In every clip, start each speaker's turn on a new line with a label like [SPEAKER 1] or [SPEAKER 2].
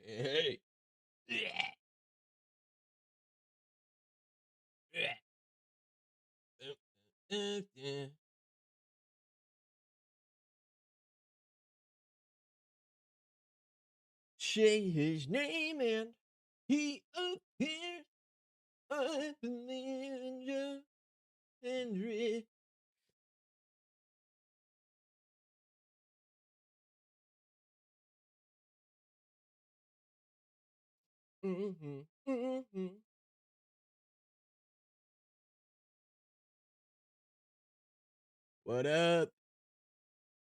[SPEAKER 1] Hey. Say his name and he appears. I believe in you, Henry. Mm-hmm. Mm-hmm. What up?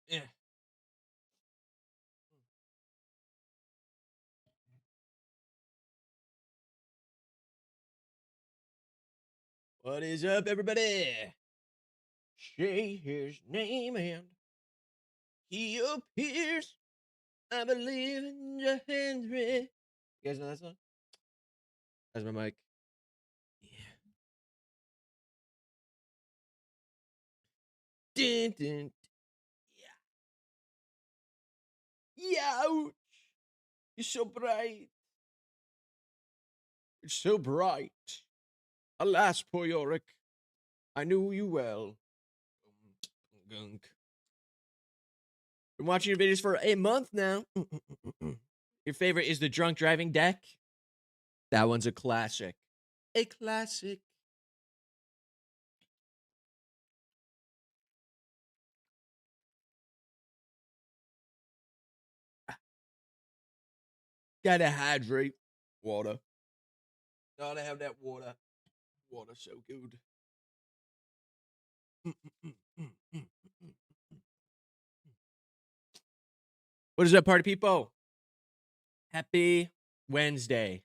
[SPEAKER 1] Yeah. What is up, everybody? Say his name and he appears. I believe in you, Henry. You guys know that song? That's my mic. Yeah. Dun, dun. Yeah. Ouch. You're so bright. You're so bright. Alas, poor Yorick. I knew you well. Gunk. Been watching your videos for a month now. Your favorite is the drunk driving deck? That one's a classic. A classic. Gotta hydrate. Water. Gotta have that water. Water so good. What is up, party people? Happy Wednesday.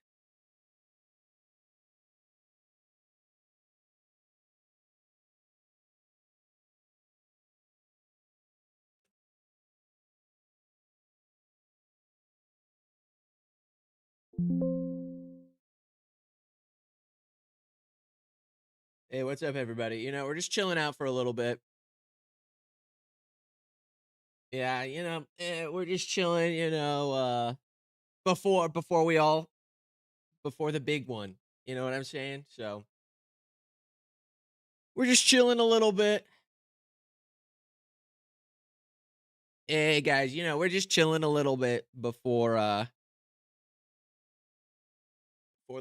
[SPEAKER 1] Hey, what's up, everybody? You know, we're just chilling out for a little bit. Yeah, you know, we're just chilling, you know, before the big one. You know what I'm saying? So we're just chilling a little bit. Hey guys, you know, we're just chilling a little bit before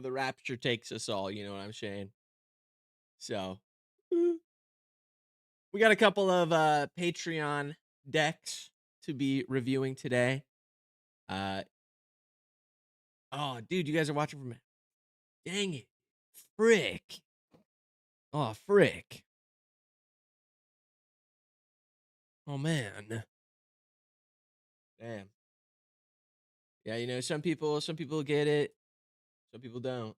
[SPEAKER 1] the rapture takes us all, you know what I'm saying? So we got a couple of Patreon decks to be reviewing today. Oh, dude, you guys are watching from dang it. Frick. Oh, frick. Oh man. Damn. Yeah, you know, some people get it, some people don't.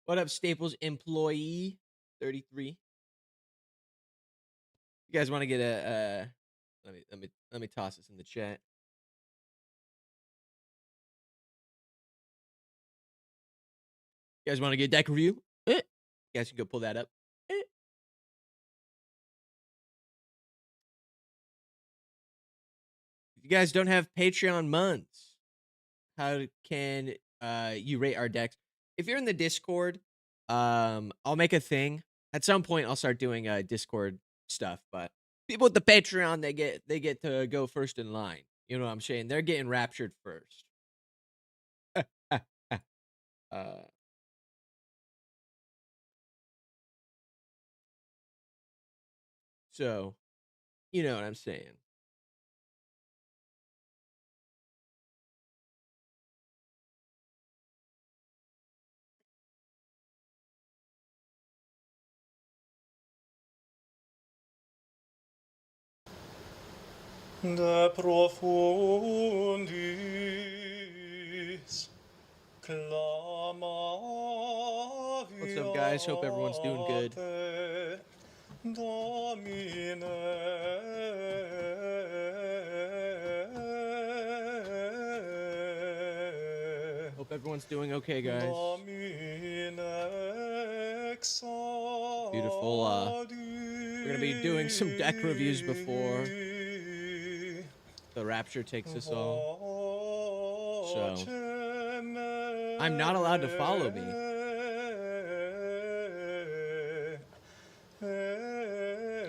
[SPEAKER 1] What up, Staples employee 33? You guys want to get a let me toss this in the chat. You guys want to get deck review? You guys can go pull that up. If you guys don't have Patreon months, how can you rate our decks? If you're in the Discord, I'll make a thing. At some point I'll start doing Discord stuff, but people with the Patreon, they get to go first in line. You know what I'm saying? They're getting raptured first. So, you know what I'm saying.
[SPEAKER 2] De profundis clamavi.
[SPEAKER 1] What's up, guys? Hope everyone's doing good.
[SPEAKER 2] Domine.
[SPEAKER 1] Hope everyone's doing okay, guys. Beautiful. We're gonna be doing some deck reviews before the rapture takes us all. So I'm not allowed to follow me.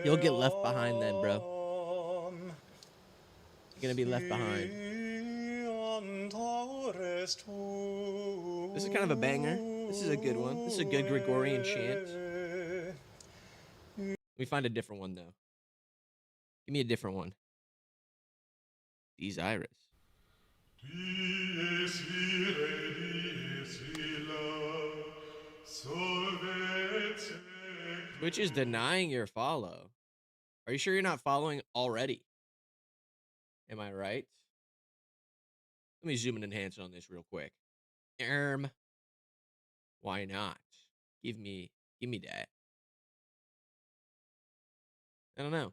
[SPEAKER 1] You'll get left behind then, bro. You're gonna be left behind. This is kind of a banger. This is a good one. This is a good Gregorian chant. Let me find a different one though. Give me a different one. These Iris. Twitch is denying your follow. Are you sure you're not following already? Am I right? Let me zoom and enhance on this real quick. Why not? Give me that. I don't know.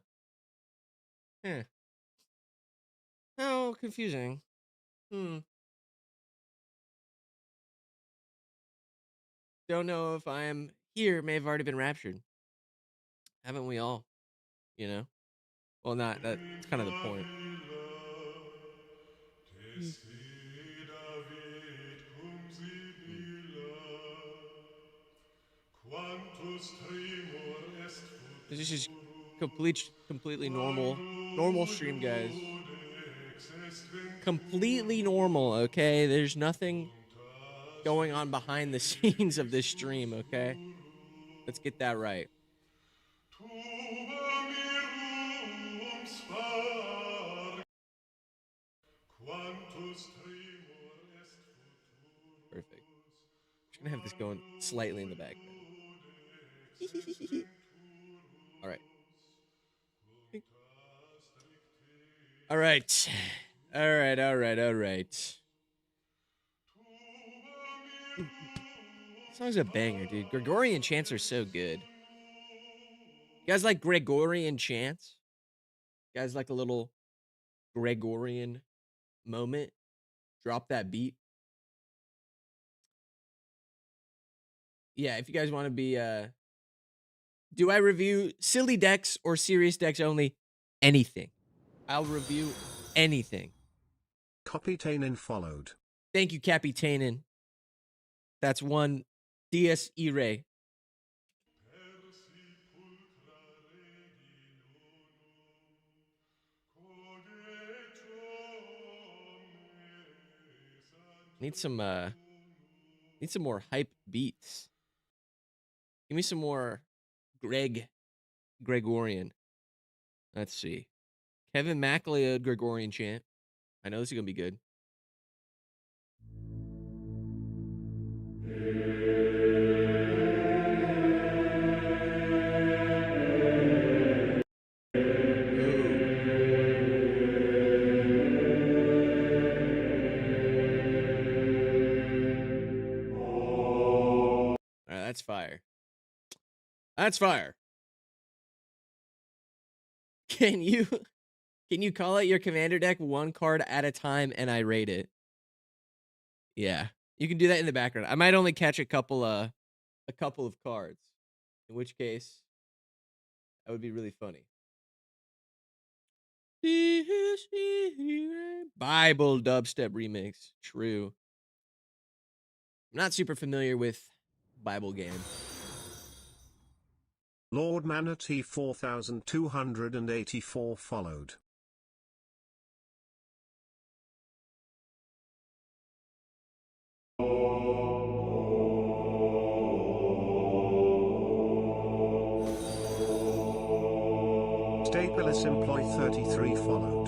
[SPEAKER 1] How confusing. Don't know if I am here. May have already been raptured. Haven't we all? You know? Well, not that's kind of the point. Mm. Mm. This is completely normal stream, guys. Completely normal, okay? There's nothing going on behind the scenes of this stream, okay? Let's get that right. Perfect. Just gonna have this going slightly in the background. All right. All right. All right. This song's a banger, dude. Gregorian chants are so good. You guys like Gregorian chants? You guys like a little Gregorian moment? Drop that beat. Yeah, if you guys want to be do I review silly decks or serious decks only? Anything. I'll review anything.
[SPEAKER 3] Copytainen followed.
[SPEAKER 1] Thank you, Capitainen. That's one DS E-Ray. Need some more hype beats. Give me some more Gregorian. Let's see. Kevin MacLeod Gregorian chant. I know this is gonna be good. Ooh. All right, that's fire. That's fire. Can you call out your commander deck one card at a time and I rate it? Yeah. You can do that in the background. I might only catch a couple of cards. In which case that would be really funny. Bible dubstep remix. True. I'm not super familiar with Bible game.
[SPEAKER 3] Lord Manatee 4284 followed. Staples Employ 33 followed.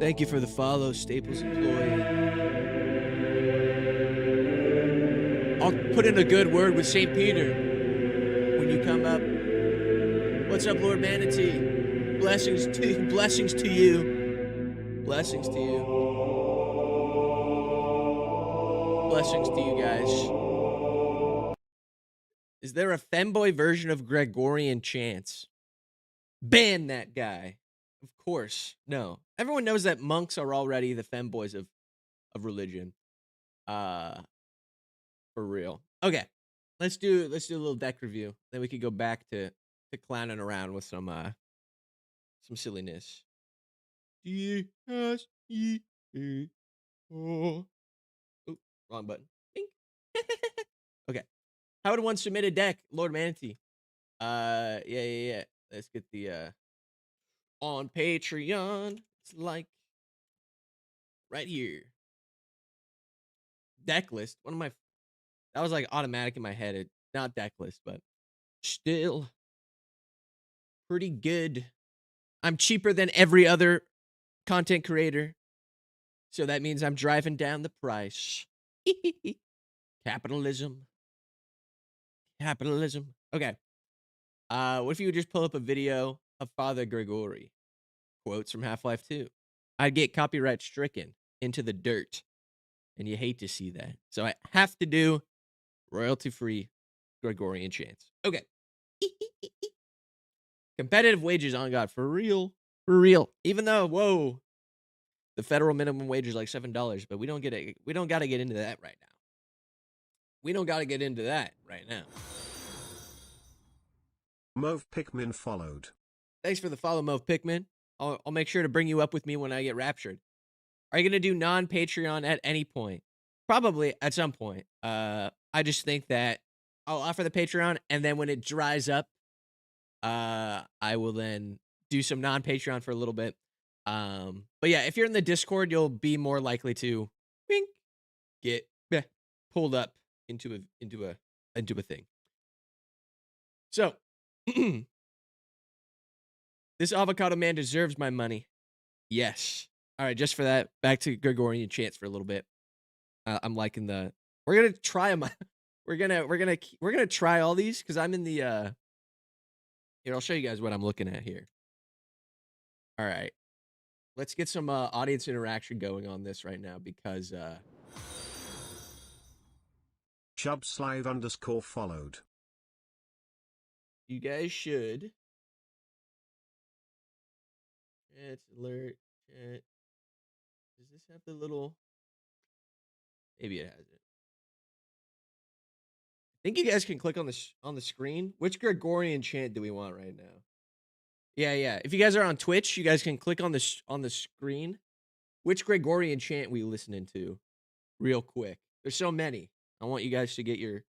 [SPEAKER 1] Thank you for the follow, Staples Employee. I'll put in a good word with St. Peter when you come up. What's up, Lord Manatee? Blessings to you. Blessings to you. Blessings to you. Blessings to you guys. Is there a femboy version of Gregorian chants? Ban that guy. Of course. No. Everyone knows that monks are already the femboys of religion. For real. Okay. Let's do a little deck review. Then we could go back to clowning around with some silliness. Wrong button. Bing. Okay. How would one submit a deck, Lord Manatee? Yeah. Let's get the on Patreon. It's like right here. Deck list. One of my that was like automatic in my head. Not deck list, but still pretty good. I'm cheaper than every other content creator. So that means I'm driving down the price. Capitalism. Capitalism. Okay. What if you would just pull up a video of Father Gregory? Quotes from Half-Life 2. I'd get copyright stricken into the dirt. And you hate to see that. So I have to do royalty-free Gregorian chants. Okay. Competitive wages on God. For real. For real. Even though, whoa, the federal minimum wage is like $7, but we don't got to get into that right now. We don't got to get into that right now.
[SPEAKER 3] Mauve Pikmin followed.
[SPEAKER 1] Thanks for the follow, Mauve Pikmin. I'll make sure to bring you up with me when I get raptured. Are you going to do non-Patreon at any point? Probably at some point. I just think that I'll offer the Patreon, and then when it dries up, I will then do some non-Patreon for a little bit. But yeah, if you're in the Discord, you'll be more likely to get pulled up into a thing. So this avocado man deserves my money. Yes. All right, just for that, back to Gregorian chants for a little bit. I'm liking the. We're gonna try them. we're gonna try all these because I'm in the. Here, I'll show you guys what I'm looking at here. All right, let's get some audience interaction going on this right now because.
[SPEAKER 3] Chubslide_ followed.
[SPEAKER 1] You guys should. Chat alert. Chat. Does this have the little? Maybe it has it. I think you guys can click on the screen. Which Gregorian chant do we want right now? Yeah. If you guys are on Twitch, you guys can click on the screen. Which Gregorian chant we listening to? Real quick. There's so many. I want you guys to get your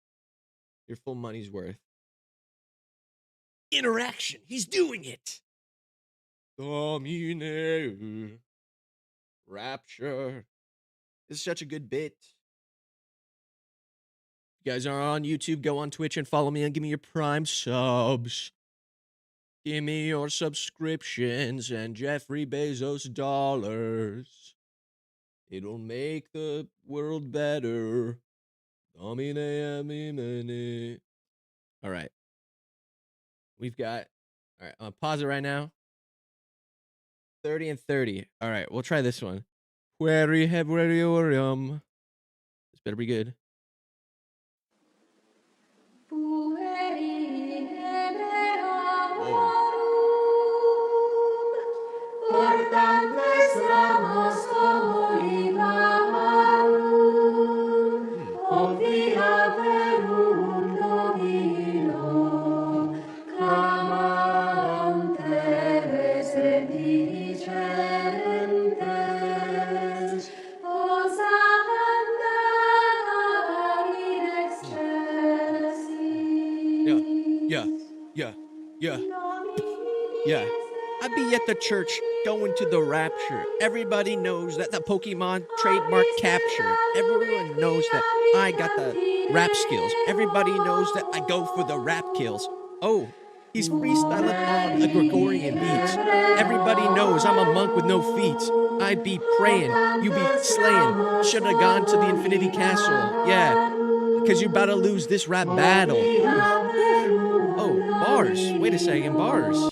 [SPEAKER 1] full money's worth. Interaction. He's doing it. Domine. Rapture. This is such a good bit. You guys are on YouTube, go on Twitch and follow me and give me your Prime subs. Give me your subscriptions and Jeffrey Bezos dollars. It'll make the world better. Domine. All right. We've got, all right, I'll pause it right now. 30 and 30. All right, we'll try this one. Query Hebriorium. This better be good. Whoa. Yeah. I be at the church going to the rapture. Everybody knows that the Pokemon trademark capture. Everyone knows that I got the rap skills. Everybody knows that I go for the rap kills. Oh, he's freestyling on a Gregorian beat. Everybody knows I'm a monk with no feet. I be praying, you be slaying. Shoulda gone to the Infinity Castle. Yeah, because you about to lose this rap battle. Oh, bars. Wait a second, bars.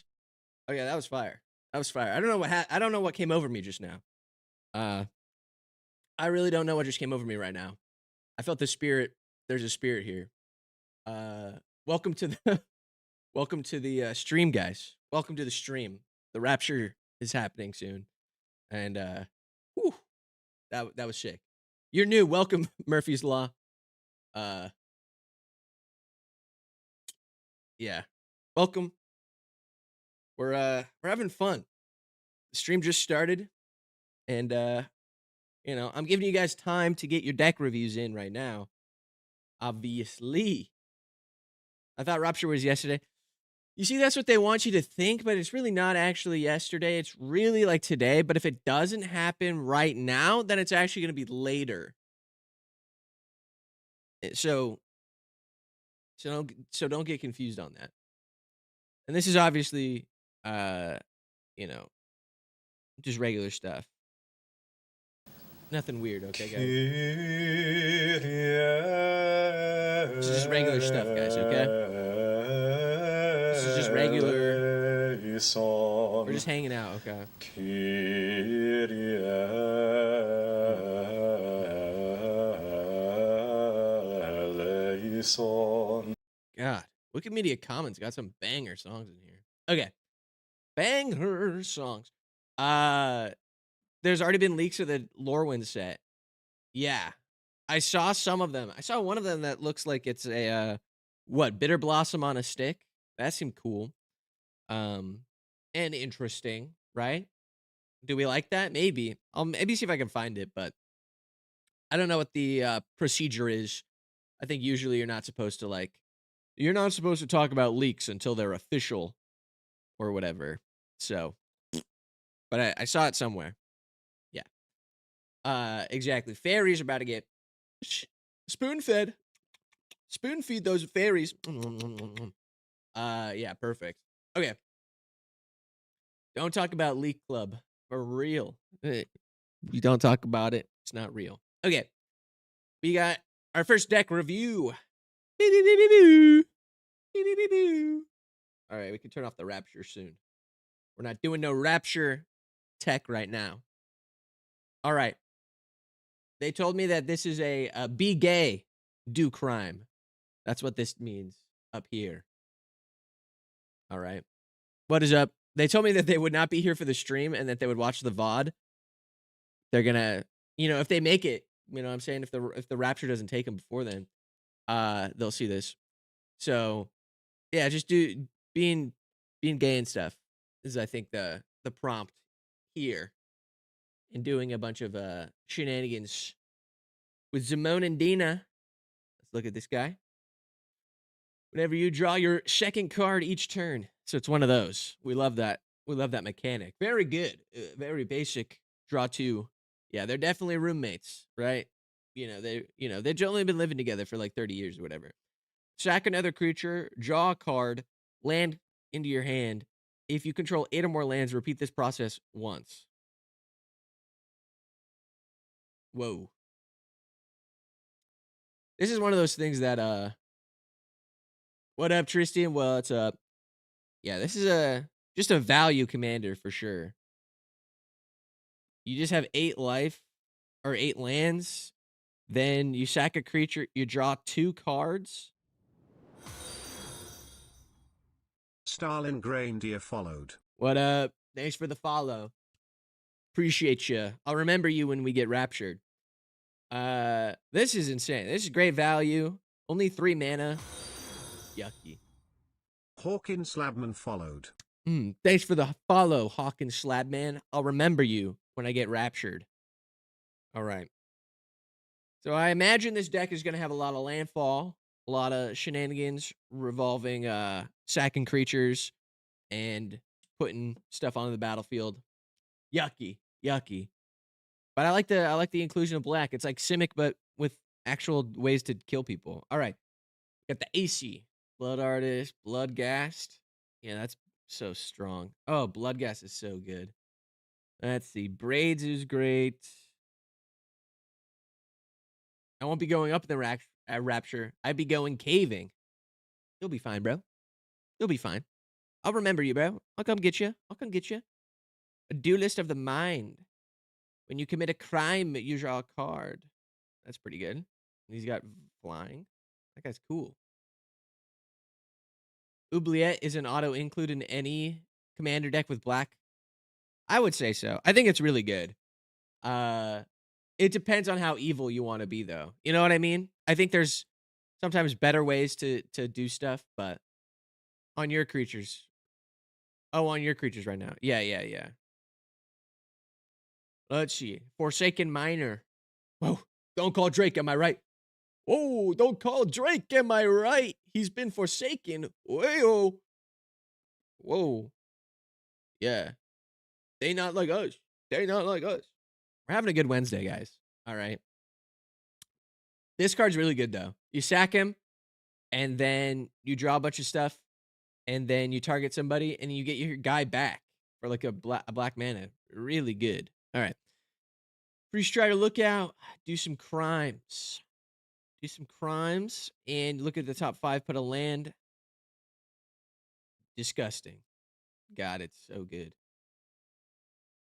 [SPEAKER 1] Oh yeah, that was fire. That was fire. I don't know I don't know what came over me just now. I really don't know what just came over me right now. I felt the spirit. There's a spirit here. Welcome to the welcome to the stream, guys. Welcome to the stream. The rapture is happening soon, and whew, that was sick. You're new. Welcome, Murphy's Law. Yeah, welcome. We're having fun. The stream just started, and You know, I'm giving you guys time to get your deck reviews in right now. Obviously. I thought Rupture was yesterday. You see, that's what they want you to think, but it's really not actually yesterday. It's really like today. But if it doesn't happen right now, then it's actually going to be later. So, don't get confused on that. And this is obviously, uh, you know, just regular stuff. Nothing weird, okay, guys? This is just regular stuff, guys, okay? This is just regular. We're just hanging out, okay? God, Wikimedia Commons got some banger songs in here. Okay. Banger songs. There's already been leaks of the Lorwyn set. Yeah. I saw some of them. I saw one of them that looks like it's a Bitter Blossom on a stick. That seemed cool. And interesting, right? Do we like that? Maybe. I'll maybe see if I can find it, but I don't know what the procedure is. I think usually you're not supposed to talk about leaks until they're official or whatever. So, but I saw it somewhere. Yeah. Exactly. Fairies are about to get spoon fed. Spoon feed those fairies. Yeah, perfect. Okay. Don't talk about Leak Club. For real. You don't talk about it. It's not real. Okay. We got our first deck review. All right, we can turn off the Rapture soon. We're not doing no Rapture tech right now. All right. They told me that this is a be gay, do crime. That's what this means up here. All right. What is up? They told me that they would not be here for the stream and that they would watch the VOD. They're gonna, if they make it, what I'm saying, if the Rapture doesn't take them before then, they'll see this. So, yeah, just being gay and stuff is, I think, the prompt here, and doing a bunch of shenanigans with Zimone and Dina. Let's look at this guy. Whenever you draw your second card each turn, so it's one of those. We love that. We love that mechanic. Very good. Very basic. Draw two. Yeah, they're definitely roommates, right? They've only been living together for like 30 years or whatever. Sack another creature, draw a card, land into your hand. If you control 8 or more lands, repeat this process once. Whoa. This is one of those things that what up, Tristan? What's up? Yeah, this is just a value commander for sure. You just have 8 life or 8 lands. Then you sack a creature, you draw 2 cards.
[SPEAKER 3] Stalin Reindeer followed.
[SPEAKER 1] What up? Thanks for the follow. Appreciate you. I'll remember you when we get raptured. This is insane. This is great value. Only 3 mana. Yucky.
[SPEAKER 3] Hawkins Slabman followed.
[SPEAKER 1] Thanks for the follow, Hawkins Slabman. I'll remember you when I get raptured. All right. So I imagine this deck is going to have a lot of landfall, a lot of shenanigans revolving sacking creatures and putting stuff onto the battlefield. Yucky. But I like the inclusion of black. It's like Simic, but with actual ways to kill people. All right. Got the AC. Blood Artist, Bloodghast. Yeah, that's so strong. Oh, Bloodghast is so good. Let's see. Braids is great. I won't be going up in the Rapture. I'd be going caving. You'll be fine, bro. You'll be fine. I'll remember you, bro. I'll come get you. A duelist of the mind. When you commit a crime, you draw a card. That's pretty good. He's got flying. That guy's cool. Oubliette is an auto include in any commander deck with black. I would say so. I think it's really good. It depends on how evil you want to be, though. You know what I mean? I think there's sometimes better ways to do stuff, but on your creatures. Oh, on your creatures right now. Yeah. Let's see. Forsaken Miner. Whoa. Don't call Drake, am I right? Whoa, don't call Drake, am I right? He's been forsaken. Whoa. Whoa. Yeah. They not like us. They not like us. We're having a good Wednesday, guys. All right. This card's really good, though. You sack him, and then you draw a bunch of stuff, and then you target somebody, and you get your guy back for like a black mana. Really good. All right. Free Strider Lookout. Do some crimes. Do some crimes, and look at the top 5. Put a land. Disgusting. God, it's so good.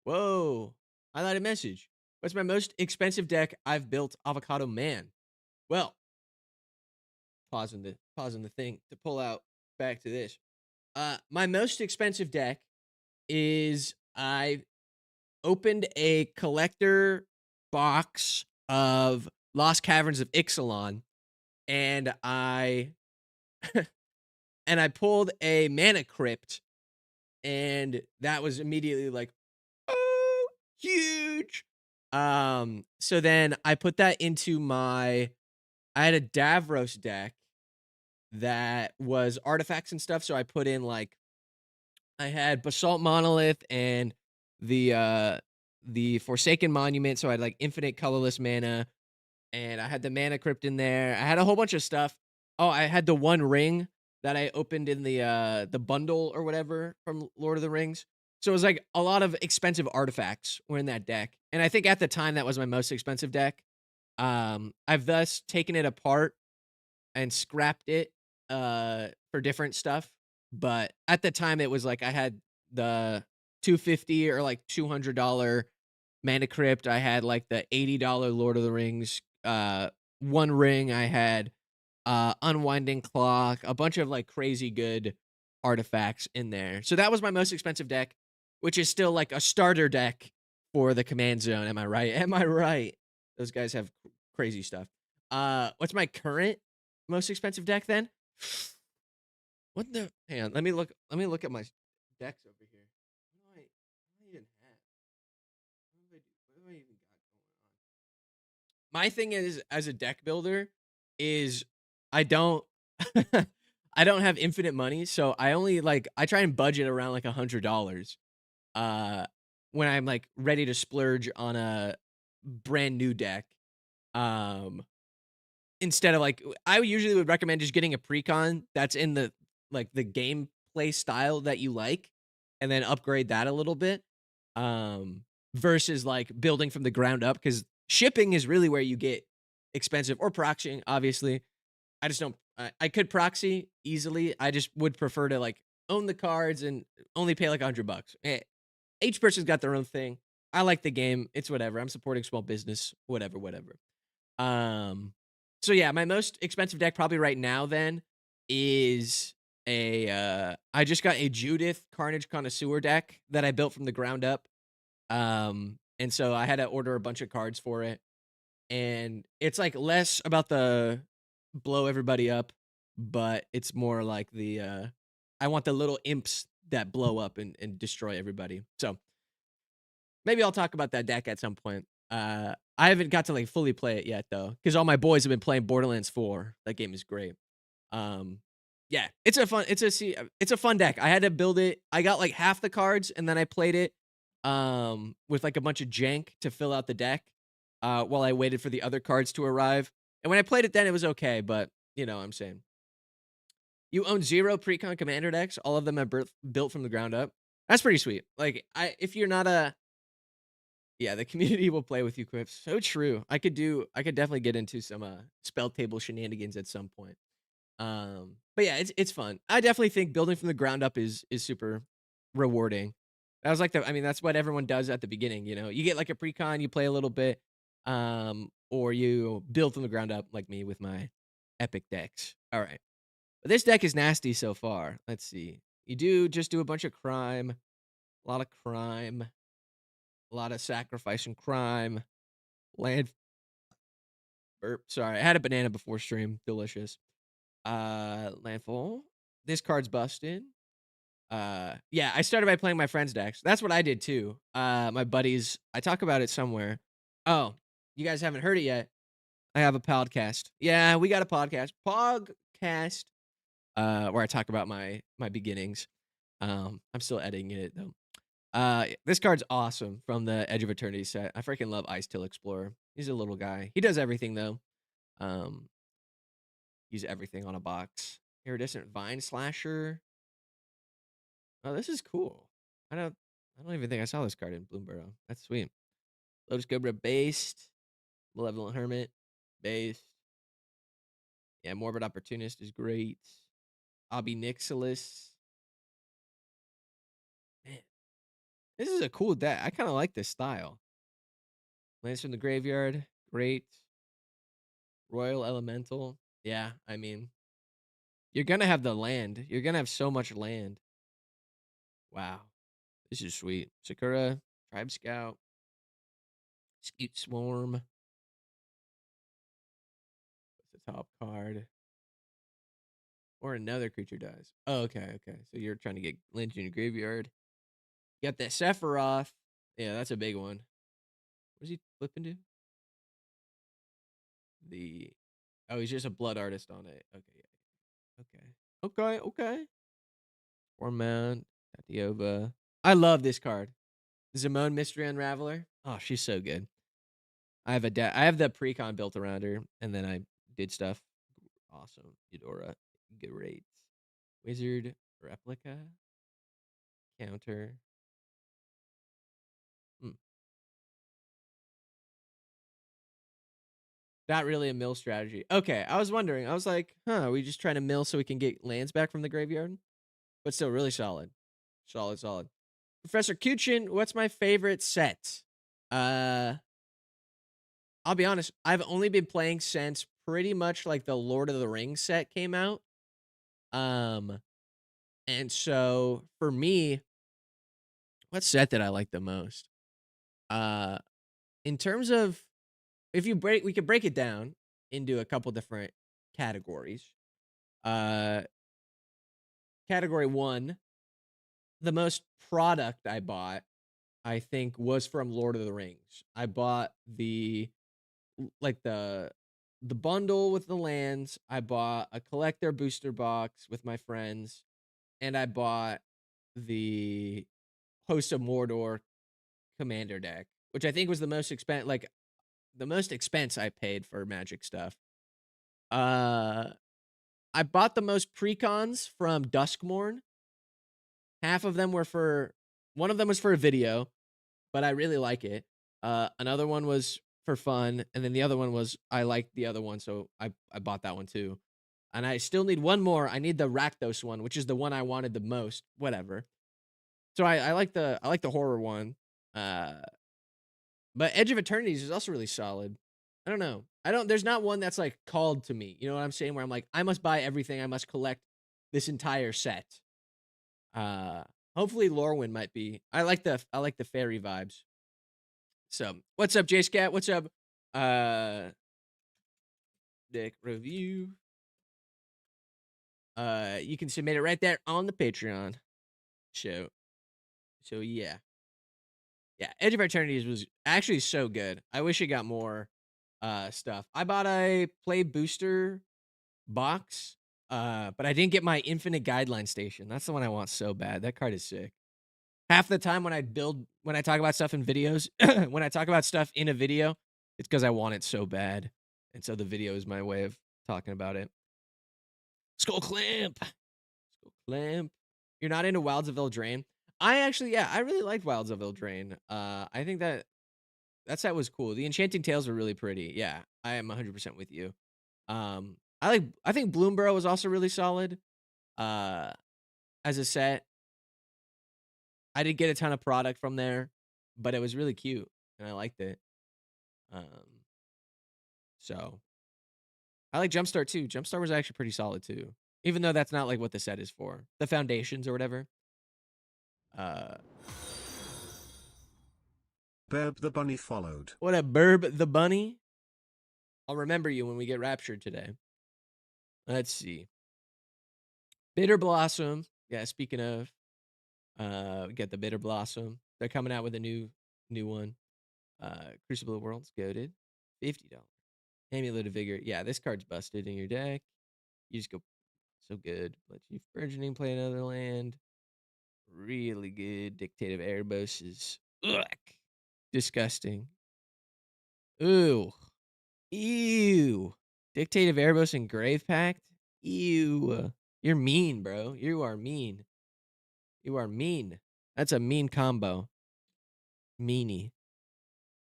[SPEAKER 1] Whoa. Highlighted message. What's my most expensive deck I've built? Avocado Man. Well, pausing the thing to pull out back to this. My most expensive deck is I opened a collector box of Lost Caverns of Ixalan, and I and I pulled a Mana Crypt, and that was immediately like, oh, huge. So then I put that into I had a Davros deck that was artifacts and stuff. So I put in like I had Basalt Monolith and the Forsaken Monument. So I had like infinite colorless mana, and I had the Mana Crypt in there. I had a whole bunch of stuff. Oh, I had the One Ring that I opened in the bundle or whatever from Lord of the Rings. So it was like a lot of expensive artifacts were in that deck. And I think at the time that was my most expensive deck. I've thus taken it apart and scrapped it for different stuff. But at the time it was like I had the 250 or like $200 Mana Crypt. I had like the $80 Lord of the Rings One Ring. I had Unwinding Clock, a bunch of like crazy good artifacts in there. So that was my most expensive deck, which is still like a starter deck for the command zone. Am I right? Am I right? Those guys have crazy stuff. What's my current most expensive deck then? What the hang on, let me look at my decks over here. What do I even have? What do I even got going on? My thing is as a deck builder is I don't I don't have infinite money, so I only like I try and budget around like $100 uh when I'm like ready to splurge on a brand new deck. Um Instead of like I usually would recommend just getting a precon that's in the like the gameplay style that you like, and then upgrade that a little bit. Versus like building from the ground up, because shipping is really where you get expensive, or proxying, obviously. I just don't I could proxy easily. I just would prefer to like own the cards and only pay like $100. Each person's got their own thing. I like the game. It's whatever. I'm supporting small business. Whatever, whatever. Um, so yeah, my most expensive deck probably right now then is I just got a Judith Carnage Connoisseur deck that I built from the ground up. And so I had to order a bunch of cards for it. And it's like less about the blow everybody up, but it's more like I want the little imps that blow up and destroy everybody. So maybe I'll talk about that deck at some point. I haven't got to like fully play it yet though, because all my boys have been playing Borderlands 4. That game is great. Um, yeah, it's a fun deck. I had to build it. I got like half the cards, and then I played it with like a bunch of jank to fill out the deck while I waited for the other cards to arrive. And when I played it, then it was okay. But you know what I'm saying. You own 0 precon commander decks. All of them are built from the ground up. That's pretty sweet. Like if you're not a yeah, the community will play with you, Quips. So true. I could definitely get into some spell table shenanigans at some point. But yeah, it's fun. I definitely think building from the ground up is super rewarding. That was like I mean, that's what everyone does at the beginning, you know. You get like a precon, you play a little bit, or you build from the ground up like me with my epic decks. All right. But this deck is nasty so far. Let's see. You just do a bunch of crime, a lot of crime. A lot of sacrifice and crime. Land burp. Sorry, I had a banana before stream. Delicious. Landfall. This card's busted. Yeah, I started by playing my friends' decks. That's what I did too. My buddies, I talk about it somewhere. Oh, you guys haven't heard it yet. I have a podcast. Yeah, we got a podcast. Podcast. Where I talk about my beginnings. I'm still editing it though. This card's awesome from the Edge of Eternity set. I freaking love Ice Till Explorer. He's a little guy. He does everything though. Um, he's everything on a box. Iridescent Vine Slasher. Oh, this is cool. I don't I don't even think I saw this card in Bloomborough. That's sweet. Lotus Cobra based. Malevolent Hermit based. Yeah, Morbid Opportunist is great. Obby Nixilis. Man, this is a cool deck. I kind of like this style. Lands from the Graveyard. Great. Royal Elemental. Yeah, I mean, you're going to have the land. You're going to have so much land. Wow. This is sweet. Sakura. Tribe Scout. Scoot Swarm. What's the top card? Or another creature dies. Oh, okay, okay. So you're trying to get land in your graveyard. You got that Sephiroth. Yeah, that's a big one. What does he flip into? The Oh, he's just a blood artist on it. Okay, yeah. Okay. Okay. Ormond, Tatiova. I love this card. Zimone Mystery Unraveler. Oh, she's so good. I have the precon built around her, and then I did stuff. Awesome. Eudora. Great. Wizard replica. Counter. Hmm. Not really a mill strategy. Okay, I was wondering. I was like, huh, are we just trying to mill so we can get lands back from the graveyard? But still really solid. Solid. Professor Kuchin, what's my favorite set? Uh I'll be honest, I've only been playing since pretty much like the Lord of the Rings set came out. Um and so for me, what set did I like the most? Uh in terms of if you break we could break it down into a couple different categories. Uh Category 1, the most product I bought, I think, was from Lord of the Rings. I bought like the bundle with the lands. I bought a collector booster box with my friends, and I bought the Host of Mordor commander deck, which I think was the most expense I paid for Magic stuff. Uh, I bought the most precons from Duskmourn. Half of them were for One of them was for a video, but I really like it. Another one was for fun, and then the other one was I liked the other one, so I bought that one too. And I still need one more. I need the Rakdos one, which is the one I wanted the most. Whatever. So I like the horror one. Uh, but Edge of Eternities is also really solid. I don't know. There's not one that's like called to me. You know what I'm saying? Where I'm like, I must buy everything. I must collect this entire set. Uh, Hopefully Lorwyn might be. I like the fairy vibes. So, what's up, J Scat? What's up? Uh, Deck review. You can submit it right there on the Patreon show. So yeah, Edge of Eternities was actually so good. I wish it got more stuff. I bought a play booster box, but I didn't get my Infinite Guideline Station. That's the one I want so bad. That card is sick. Half the time when I talk about stuff in videos, when I talk about stuff in a video, it's because I want it so bad. And so the video is my way of talking about it. Skull Clamp. Skull Clamp. You're not into Wilds of Eldraine? I really liked Wilds of Eldraine. I think that set was cool. The Enchanting Tales were really pretty. Yeah, I am 100% with you. I think Bloomborough was also really solid. Uh, as a set, I did get a ton of product from there, but it was really cute and I liked it. Um, so I like Jumpstart too. Jumpstart was actually pretty solid too, even though that's not like what the set is for. The foundations or whatever. Uh,
[SPEAKER 3] Burb the bunny followed.
[SPEAKER 1] what a Burb the bunny. I'll remember you when we get raptured today. Let's see. Bitter Blossom. Yeah, speaking of, We got the Bitter Blossom. They're coming out with a new one. Crucible of Worlds, goaded. $50. Amulet of Vigor. Yeah, this card's busted in your deck. You just go so good. Let you burgeoning play another land. Really good. Dictative Erebos is ugh, disgusting. Ooh. Ew. Dictative Erebos and Grave Pact? Ew. You're mean, bro. You are mean. You are mean. That's a mean combo. Meanie.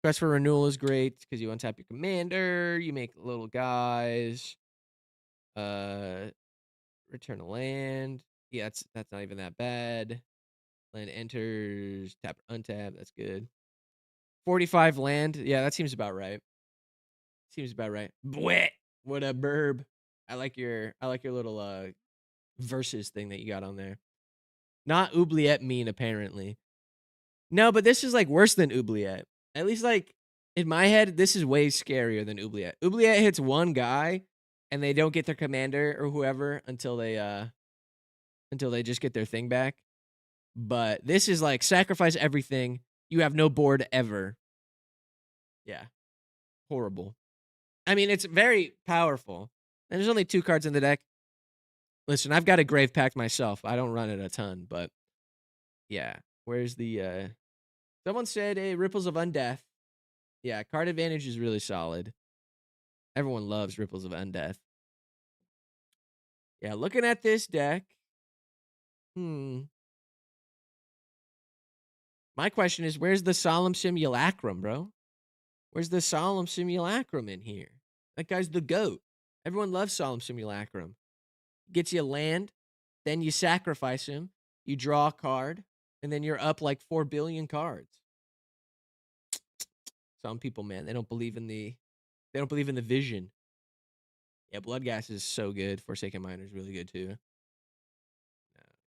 [SPEAKER 1] Quest for Renewal is great because you untap your commander. You make little guys. Uh, Return a land. Yeah, that's not even that bad. Land enters. Tap or untap. That's good. 45 land. Yeah, that seems about right. Seems about right. Bweh! What a burb. I like your little versus thing that you got on there. Not oubliette mean, apparently. No, but this is like worse than oubliette. At least like in my head, this is way scarier than oubliette. Oubliette hits one guy and they don't get their commander or whoever until they just get their thing back. But this is like sacrifice everything. You have no board ever. Yeah. Horrible. I mean, it's very powerful. And there's only 2 cards in the deck. Listen, I've got a Grave Pact myself. I don't run it a ton, but yeah. Where's the someone said Ripples of Undeath. Yeah, card advantage is really solid. Everyone loves Ripples of Undeath. Yeah, looking at this deck. My question is, where's the Solemn Simulacrum, bro? Where's the Solemn Simulacrum in here? That guy's the GOAT. Everyone loves Solemn Simulacrum. Gets you land, then you sacrifice him, you draw a card, and then you're up like 4 billion cards. Some people, man, they don't believe in the vision. Yeah, Bloodgas is so good. Forsaken Miner is really good too.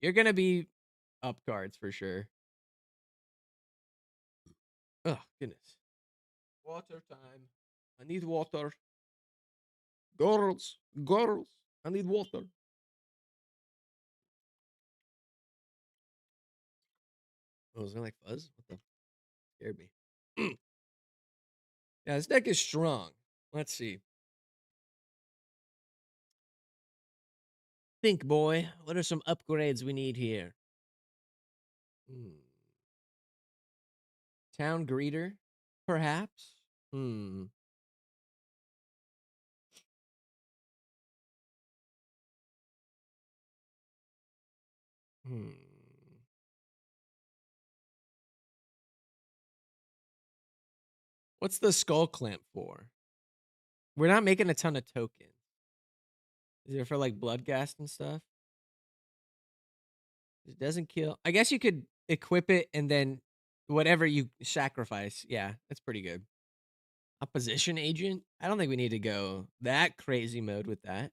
[SPEAKER 1] You're gonna be up cards for sure. Oh goodness. Water time. I need water. Girls, girls, I need water. Oh, is that like fuzz? What the scared me? Yeah, this deck is strong. Let's see. Think, boy. What are some upgrades we need here? Town greeter, perhaps. Hmm. Hmm. What's the skull clamp for? We're not making a ton of tokens. Is it for like bloodgast and stuff? It doesn't kill. I guess you could equip it and then whatever you sacrifice. Yeah, that's pretty good. Opposition agent? I don't think we need to go that crazy mode with that.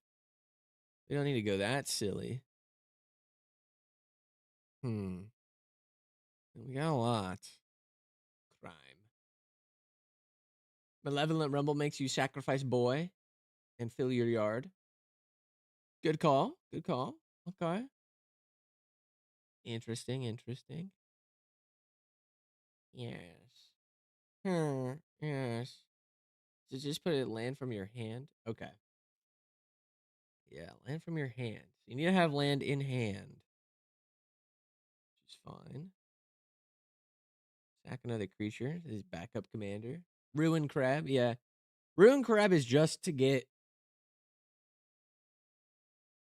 [SPEAKER 1] We don't need to go that silly. We got a lot. Crime. Malevolent Rumble makes you sacrifice boy and fill your yard. Good call. Good call. Okay. Interesting. Interesting. Yes. Yes. So just put it land from your hand. Okay. Yeah, land from your hand. You need to have land in hand. Which is fine. Sack another creature. This is backup commander. Ruin Crab. Yeah. Ruin Crab is just to get.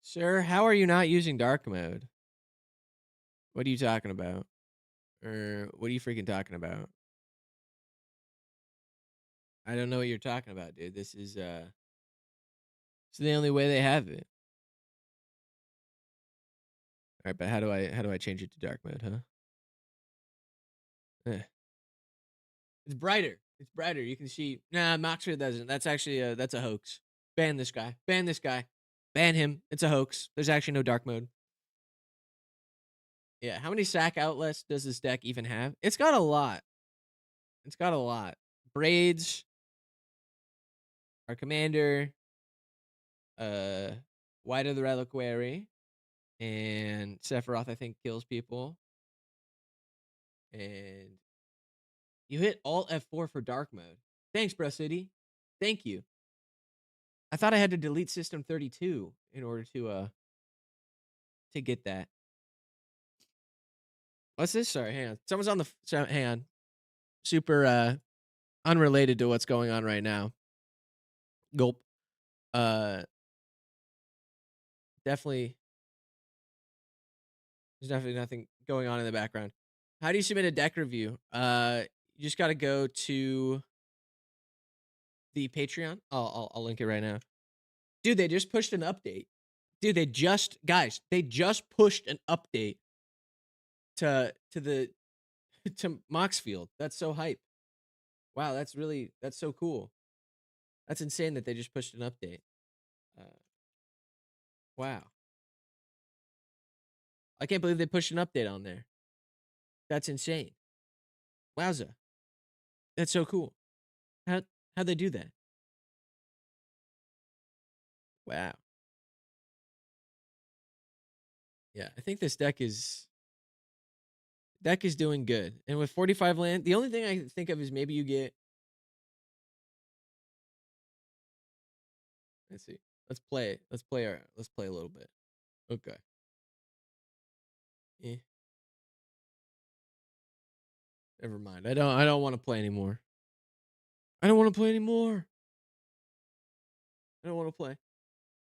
[SPEAKER 1] Sir, how are you not using dark mode? What are you talking about? Or what are you freaking talking about? I don't know what you're talking about, dude. This is it's the only way they have it. All right, but how do I change it to dark mode, huh? Eh. It's brighter. It's brighter. You can see. Nah, Moxford doesn't. That's actually that's a hoax. Ban this guy. Ban this guy. Ban him. It's a hoax. There's actually no dark mode. Yeah, how many sack outlets does this deck even have? It's got a lot. It's got a lot. Braids, our commander, uh, White of the Reliquary, and Sephiroth, I think, kills people. And you hit Alt F4 for dark mode. Thanks, Bro City. Thank you. I thought I had to delete System 32 in order to get that. What's this? Sorry, hang on. Someone's on the hang on. Super unrelated to what's going on right now. Gulp. Definitely there's definitely nothing going on in the background. How do you submit a deck review? You just got to go to the Patreon. I'll link it right now. Dude, they just pushed an update. Dude, they just pushed an update to the to Moxfield. That's so hype. Wow, that's so cool. That's insane that they just pushed an update. Wow. I can't believe they pushed an update on there. That's insane. Wowza. That's so cool. How'd they do that? Wow. Yeah, I think this deck is doing good. And with 45 land, the only thing I can think of is maybe you get. Let's see. Let's play it. Let's play a little bit. Okay. Eh. Never mind. I don't want to play anymore. I don't want to play anymore. I don't want to play.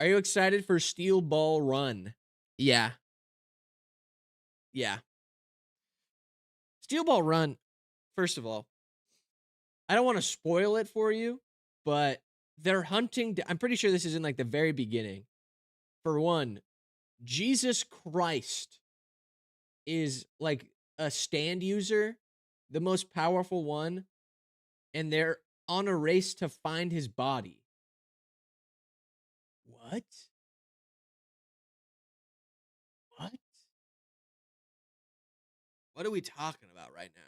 [SPEAKER 1] Are you excited for Steel Ball Run? Yeah. Yeah. Steel Ball Run, first of all, I don't want to spoil it for you, but they're hunting. I'm pretty sure this is in like the very beginning. For one, Jesus Christ is like a stand user, the most powerful one, and they're on a race to find his body. What? What? What are we talking about right now?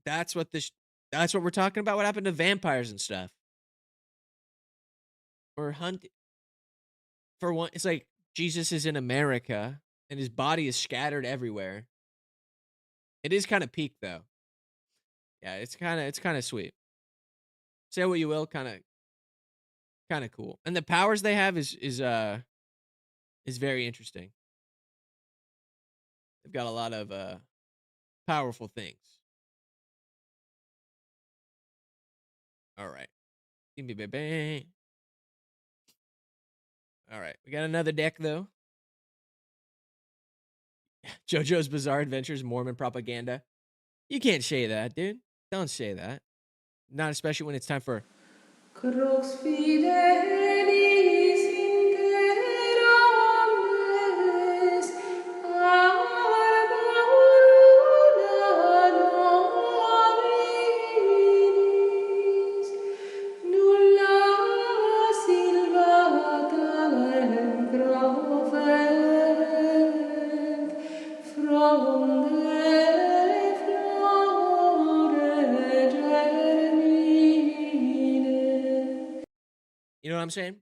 [SPEAKER 1] That's what we're talking about. What happened to vampires and stuff? Or hunt for one, it's like Jesus is in America and his body is scattered everywhere. It is kind of peak though. Yeah, it's kind of sweet. Say what you will, kind of cool. And the powers they have is very interesting. They've got a lot of powerful things. All right. All right. We got another deck though. JoJo's Bizarre Adventures Mormon propaganda. You can't say that, dude. Don't say that. Not especially when it's time for
[SPEAKER 4] Crux fidelis interamnes arboruna nobis nulla silvata profet fronde flore germine.
[SPEAKER 1] You know what I'm saying?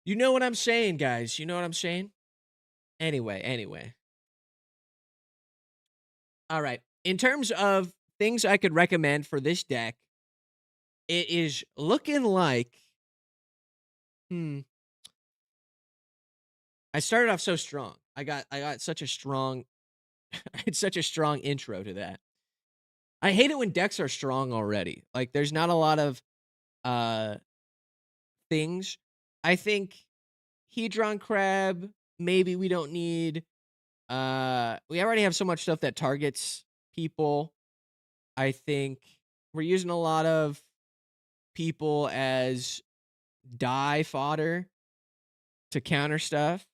[SPEAKER 1] You know what I'm saying, guys. You know what I'm saying? Anyway. All right. In terms of things I could recommend for this deck, it is looking like I started off so strong. I got such a strong I had such a strong intro to that. I hate it when decks are strong already. Like there's not a lot of things. I think Hedron Crab, maybe we don't need. We already have so much stuff that targets people. I think we're using a lot of people as die fodder to counter stuff,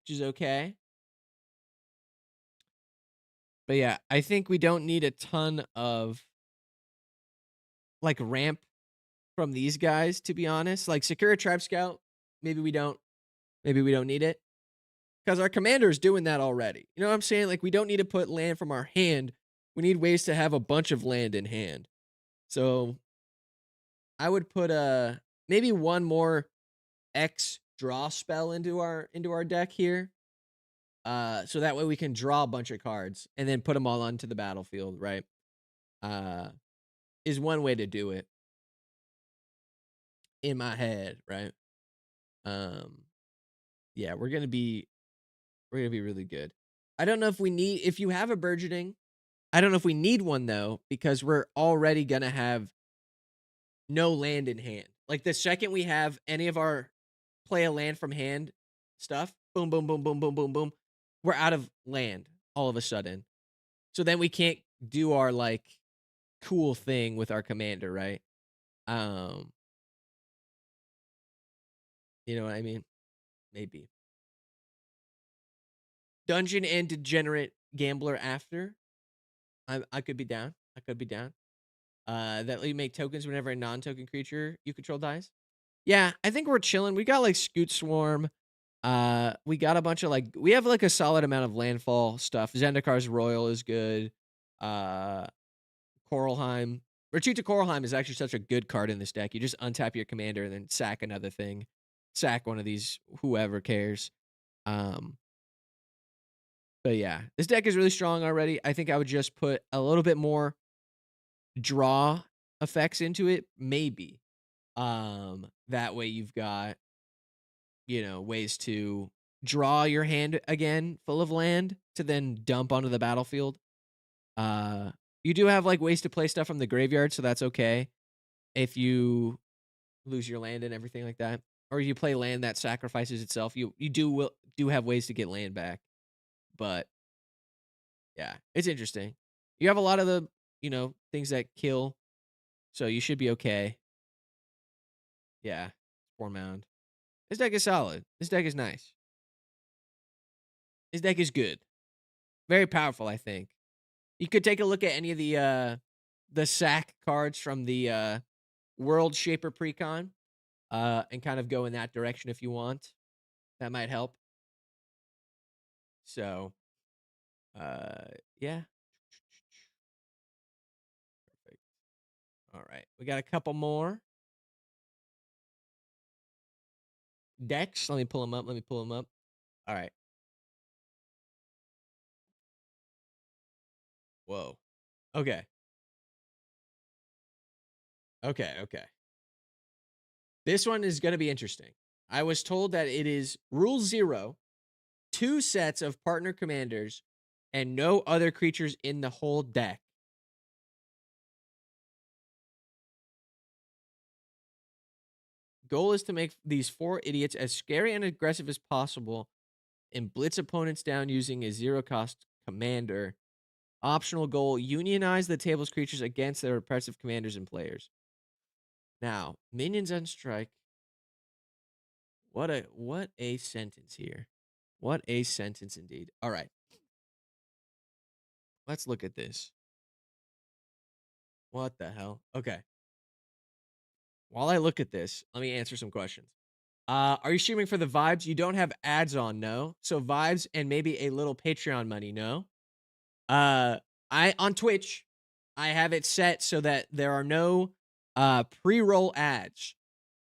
[SPEAKER 1] which is okay. But yeah, I think we don't need a ton of like ramp from these guys, to be honest. Like Sakura Tribe Scout, maybe we don't need it. Because our commander is doing that already. You know what I'm saying? Like we don't need to put land from our hand. We need ways to have a bunch of land in hand. So I would put maybe one more X draw spell into our deck here. So that way we can draw a bunch of cards and then put them all onto the battlefield, right? Uh, is one way to do it in my head, right? Um, yeah, we're gonna be really good. I don't know if you have a burgeoning. I don't know if we need one though because we're already gonna have no land in hand. Like the second we have any of our play a land from hand stuff, boom, boom, boom, boom, boom, boom, boom, we're out of land all of a sudden. So then we can't do our like cool thing with our commander, right? Um, you know what I mean? Maybe. Dungeon and degenerate gambler after. I could be down. I could be down. That let you make tokens whenever a non-token creature you control dies. Yeah, I think we're chilling. We got like Scoot Swarm. We got a bunch of like we have like a solid amount of landfall stuff. Zendikar's Royal is good. Uh Coralheim. Retreat to Coralheim is actually such a good card in this deck. You just untap your commander and then sack another thing. Sack one of these, whoever cares. Um but yeah, this deck is really strong already. I think I would just put a little bit more draw effects into it, maybe. That way you've got, ways to draw your hand again full of land to then dump onto the battlefield. You do have like ways to play stuff from the graveyard, so that's okay if you lose your land and everything like that, or you play land that sacrifices itself. You do have ways to get land back, but yeah, it's interesting. You have a lot of the things that kill, so you should be okay. Yeah, Spore Mound. This deck is solid. This deck is nice. This deck is good. Very powerful, I think. You could take a look at any of the sack cards from the World Shaper Precon, and kind of go in that direction if you want. That might help. So, yeah. Perfect. All right. We got a couple more decks. Let me pull them up. Let me pull them up. All right. Whoa. Okay. Okay. Okay. This one is going to be interesting. I was told that it is rule 0, 2 sets of partner commanders, and no other creatures in the whole deck. Goal is to make these 4 idiots as scary and aggressive as possible and blitz opponents down using a 0-cost commander. Optional goal, unionize the table's creatures against their oppressive commanders and players. Now, minions on strike. What a sentence here. What a sentence indeed. All right. Let's look at this. What the hell? Okay. While I look at this, let me answer some questions. Are you streaming for the vibes? You don't have ads on, no? So vibes and maybe a little Patreon money, no? I on Twitch, I have it set so that there are no pre-roll ads.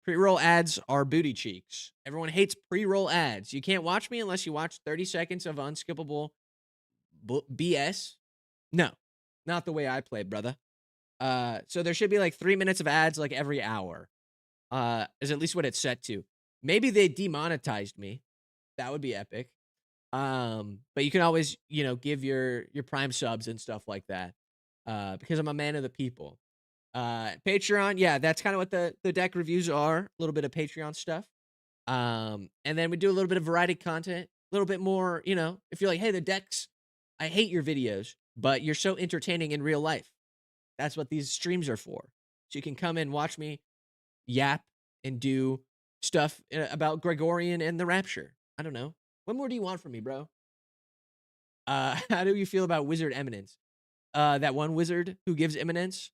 [SPEAKER 1] Pre-roll ads are booty cheeks. Everyone hates pre-roll ads. You can't watch me unless you watch 30 seconds of unskippable BS. No, not the way I play, brother. So there should be like 3 minutes of ads like every hour. Is at least what it's set to. Maybe they demonetized me. That would be epic. But you can always, give your prime subs and stuff like that. Because I'm a man of the people. Patreon, yeah, that's kind of what the deck reviews are. A little bit of Patreon stuff. And then we do a little bit of variety content, a little bit more, if you're like, hey, the decks, I hate your videos, but you're so entertaining in real life. That's what these streams are for. So you can come and watch me yap and do stuff about Gregorian and the Rapture. I don't know. What more do you want from me, bro? How do you feel about Wizard Eminence? That one wizard who gives imminence.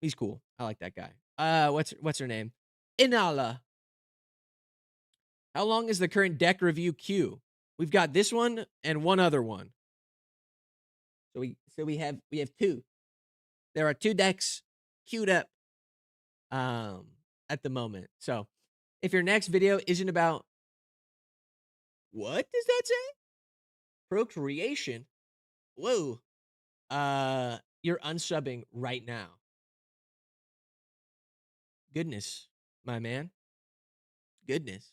[SPEAKER 1] He's cool. I like that guy. What's her name? Inala. How long is the current deck review queue? We've got this one and one other one. So we have 2. There are 2 decks queued up at the moment. So If your next video isn't about what does that say? Procreation? Whoa. You're unsubbing right now. Goodness, my man. Goodness.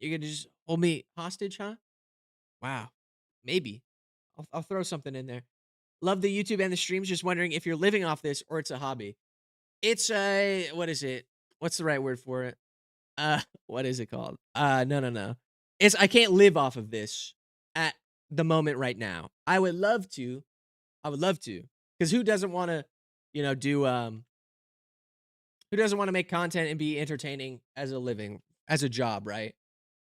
[SPEAKER 1] You're gonna just hold me hostage, huh? Wow. Maybe. I'll throw something in there. Love the YouTube and the streams. Just wondering if you're living off this or it's a hobby. It's a what is it? What's the right word for it? What is it called? No. It's I can't live off of this at the moment right now. I would love to. I would love to. Because who doesn't want to, do who doesn't want to make content and be entertaining as a living, as a job, right?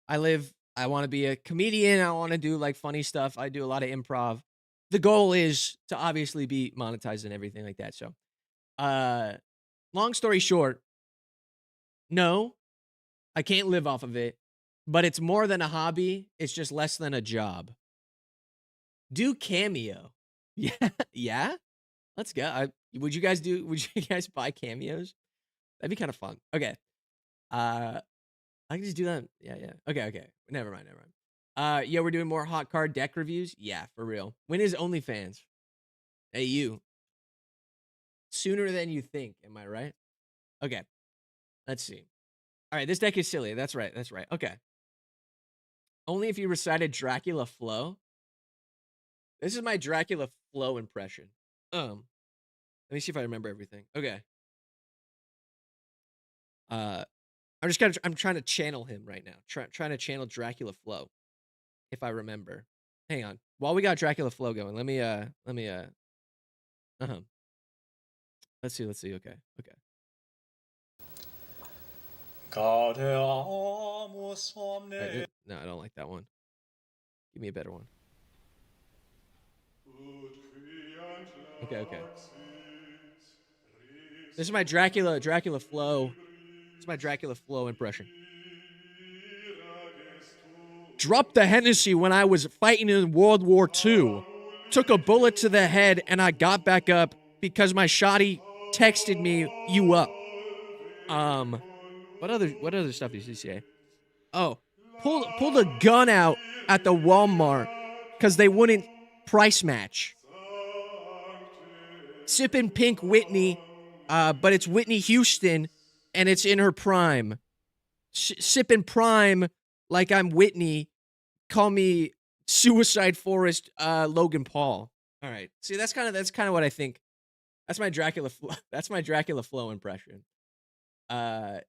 [SPEAKER 1] I want to be a comedian. I want to do like funny stuff. I do a lot of improv. The goal is to obviously be monetized and everything like that. So, long story short, no, I can't live off of it, but it's more than a hobby. It's just less than a job. Do Cameo. Yeah. Yeah. Let's go. Would you guys buy cameos? That'd be kind of fun. Okay. I can just do that. Yeah. Okay. Never mind. Yeah, we're doing more hot card deck reviews. Yeah, for real. When is OnlyFans? Hey, you. Sooner than you think. Am I right? Okay. Let's see. All right, this deck is silly. That's right. Okay. Only if you recited Dracula Flow. This is my Dracula Flow impression. Let me see if I remember everything. Okay. I'm trying to channel him right now. Trying to channel Dracula Flow. If I remember. Hang on. While we got Dracula Flow going, let me Let's see. Okay.
[SPEAKER 2] Cadeamus omne
[SPEAKER 1] No, I don't like that one. Give me a better one.
[SPEAKER 2] ut quiant
[SPEAKER 1] Okay.
[SPEAKER 2] laxis
[SPEAKER 1] This is my Dracula Flow. This is my Dracula Flow impression.
[SPEAKER 2] respira gestum
[SPEAKER 1] Dropped the Hennessy when I was fighting in World War II. Took a bullet to the head and I got back up because my shotty texted me you up. What other stuff did he say? Oh, pulled a gun out at the Walmart because they wouldn't price match. Sipping Pink Whitney, but it's Whitney Houston, and it's in her prime. Sipping Prime like I'm Whitney. Call me Suicide Forest Logan Paul. All right. See, that's kind of what I think. That's my Dracula Flow. That's my Dracula Flow impression.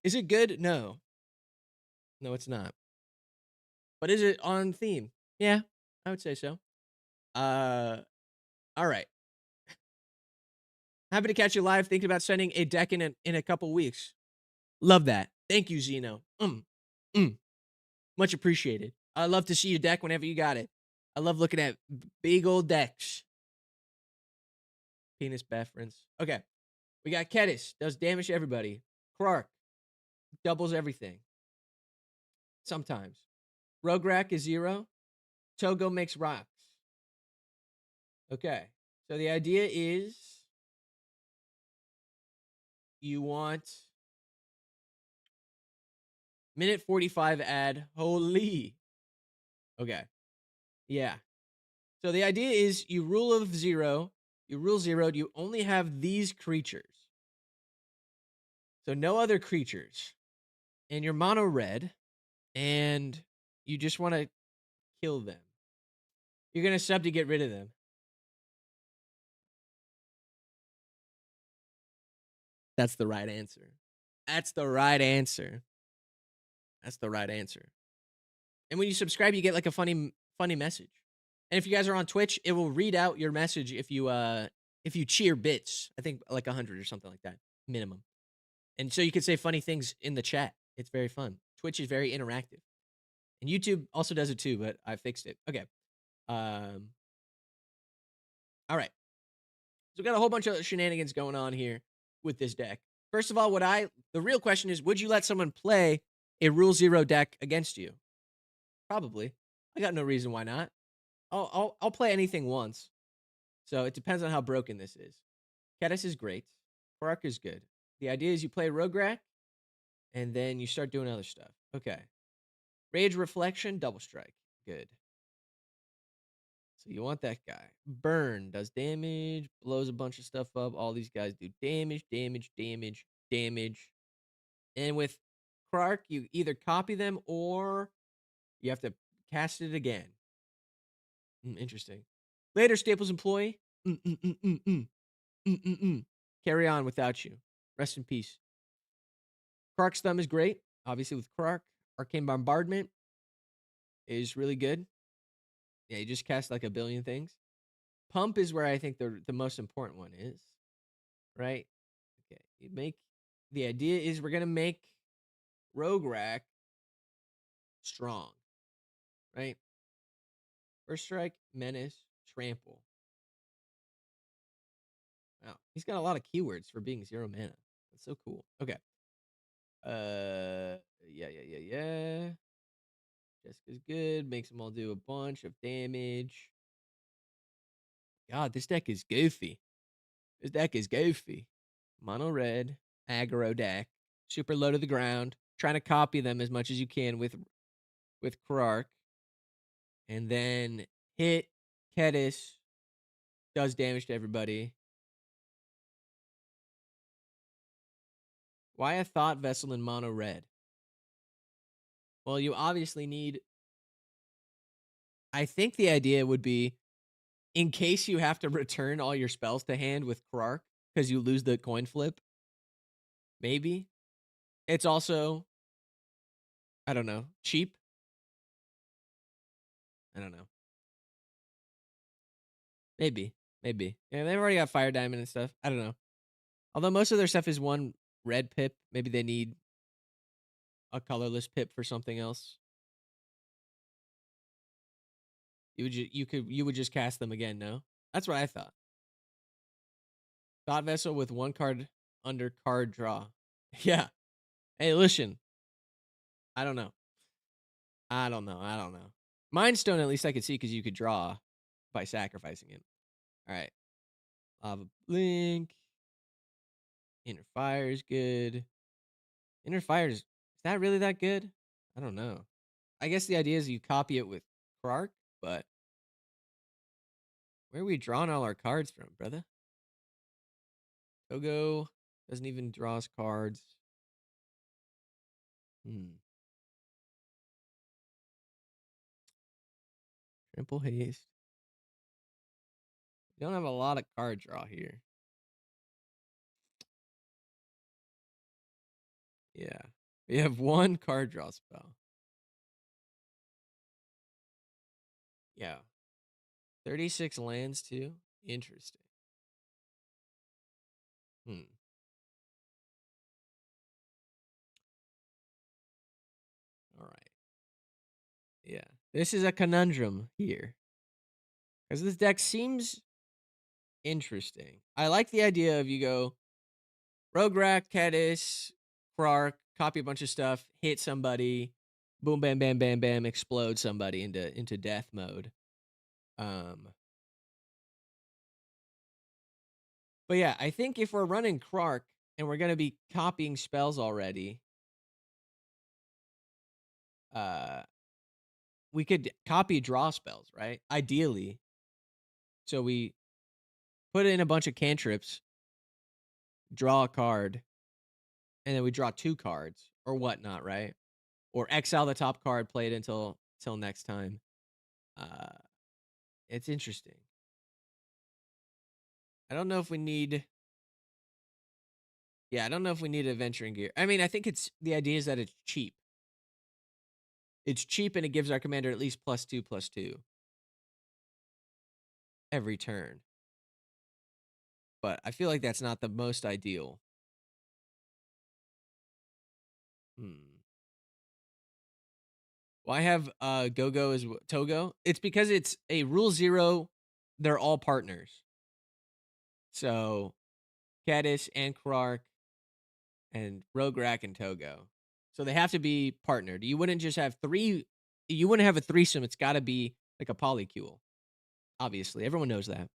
[SPEAKER 1] Is it good? No. No, it's not. But is it on theme? Yeah, I would say so. All right. Happy to catch you live. Thinking about sending a deck in a couple weeks. Love that. Thank you, Zeno. Much appreciated. I love to see your deck whenever you got it. I love looking at big old decks. Penis reference. Okay. We got Kedis. Does damage to everybody. Clark. Doubles everything. Sometimes. Rograk is 0. Togo makes rocks. Okay. So the idea is you want minute 45 ad. Holy. Okay. Yeah. So the idea is you rule 0. You only have these creatures. So no other creatures. And you're mono red. And you just want to kill them. You're going to sub to get rid of them. That's the right answer. That's the right answer. And when you subscribe, you get like a funny message. And if you guys are on Twitch, it will read out your message if you cheer bits. I think like 100 or something like that minimum. And so you can say funny things in the chat. It's very fun. Twitch is very interactive. And YouTube also does it too, but I fixed it. Okay. All right. So we got a whole bunch of shenanigans going on here with this deck. First of all, the real question is, would you let someone play a Rule 0 deck against you? Probably. I got no reason why not. I'll play anything once. So it depends on how broken this is. Kedis is great. Quark is good. The idea is you play Rograk, And then you start doing other stuff. Okay. Rage Reflection, double strike. Good. So you want that guy. Burn does damage, blows a bunch of stuff up. All these guys do damage, damage, damage, damage. And with Clark, you either copy them or you have to cast it again. Interesting. Later, Staples employee. Carry on without you. Rest in peace. Clark's thumb is great. Obviously, with Clark, Arcane Bombardment is really good. Yeah, you just cast like a billion things. Pump is where I think the most important one is. Right? Okay. The idea is we're gonna make Rogue Rack strong. Right? First strike, menace, trample. Wow. He's got a lot of keywords for being 0 mana. That's so cool. Okay. Yeah. Jessica's good. Makes them all do a bunch of damage. God, this deck is goofy. Mono red, aggro deck, super low to the ground. Trying to copy them as much as you can with Krark. And then hit Kedis. Does damage to everybody. Why a Thought Vessel in mono red? Well, you obviously need. I think the idea would be in case you have to return all your spells to hand with Krark because you lose the coin flip. Maybe. It's also, I don't know, cheap. I don't know. Maybe. Yeah, they've already got Fire Diamond and stuff. I don't know. Although most of their stuff is one red pip. Maybe they need a colorless pip for something else. You would just cast them again, no? That's what I thought. Thought Vessel with one card under card draw. Yeah. Hey, listen. I don't know. Mind Stone, at least I could see because you could draw by sacrificing it. All right. Lava Blink. Inner Fire is good. Inner Fire is that really that good? I don't know. I guess the idea is you copy it with Krark, but where are we drawing all our cards from, brother? Togo doesn't even draw us cards. Trample Haste. We don't have a lot of card draw here. Yeah. We have one card draw spell. Yeah. 36 lands too? Interesting. All right. Yeah. This is a conundrum here. Because this deck seems interesting. I like the idea of you go Rogue Rack, Kedis, Krark, copy a bunch of stuff, hit somebody, boom, bam, bam, bam, bam, explode somebody into death mode. But yeah, I think if we're running Krark and we're gonna be copying spells already, we could copy draw spells, right? Ideally. So we put in a bunch of cantrips, draw a card, and then we draw 2 cards or whatnot, right? Or exile the top card, play it until next time. It's interesting. I don't know if we need. Yeah, I don't know if we need adventuring gear. I mean, I think the idea is that it's cheap. It's cheap and it gives our commander at least +2/+2 every turn. But I feel like that's not the most ideal. Why have Go-Go as Togo? It's because it's a rule 0. They're all partners. So Kadish and Krark and Rograk and Togo. So they have to be partnered. You wouldn't just have 3. You wouldn't have a threesome. It's got to be like a polycule. Obviously, everyone knows that.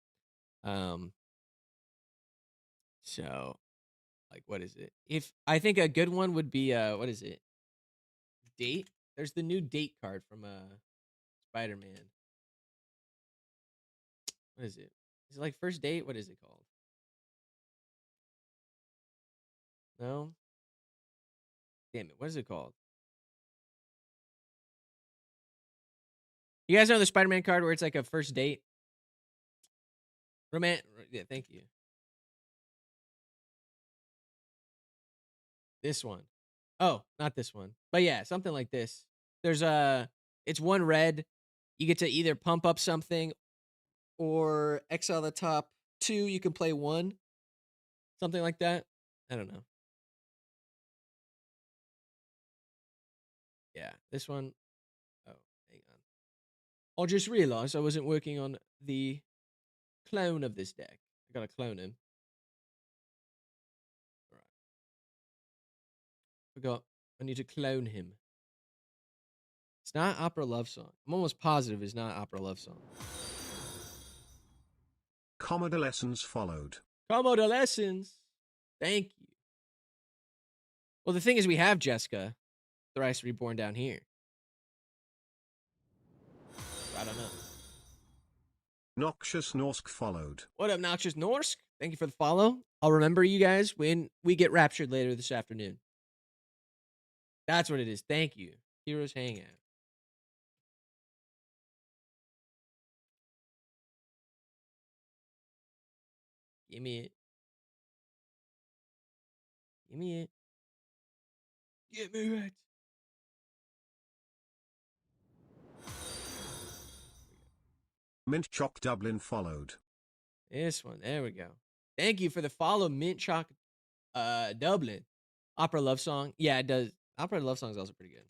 [SPEAKER 1] So Like, what is it? If I think a good one would be what is it? Date. There's the new date card from Spider-Man. What is it? Is it like first date? What is it called? No. Damn it. What is it called? You guys know the Spider-Man card where it's like a first date? Yeah, thank you. This one. Oh, not this one. But yeah, something like this. There's it's one red. You get to either pump up something or exile the top two. You can play one. Something like that. I don't know. Yeah, this one. Oh, hang on. I just realized I wasn't working on the clone of this deck. I gotta clone him. All right. Forgot. I need to clone him. It's not opera love song. I'm almost positive it's not opera love song.
[SPEAKER 3] Commodore lessons followed.
[SPEAKER 1] Commodore lessons. Thank you. Well, the thing is, we have Jessica, thrice reborn down here. So I don't know.
[SPEAKER 3] Noxious Norsk followed.
[SPEAKER 1] What up, Noxious Norsk? Thank you for the follow. I'll remember you guys when we get raptured later this afternoon. That's what it is. Thank you. Heroes Hangout. Give me it. Give me it. Give me it.
[SPEAKER 3] Mint Choc Dublin followed.
[SPEAKER 1] This one. There we go. Thank you for the follow, Mint Chalk Dublin. Opera love song. Yeah, it does. Opera love song is also pretty good.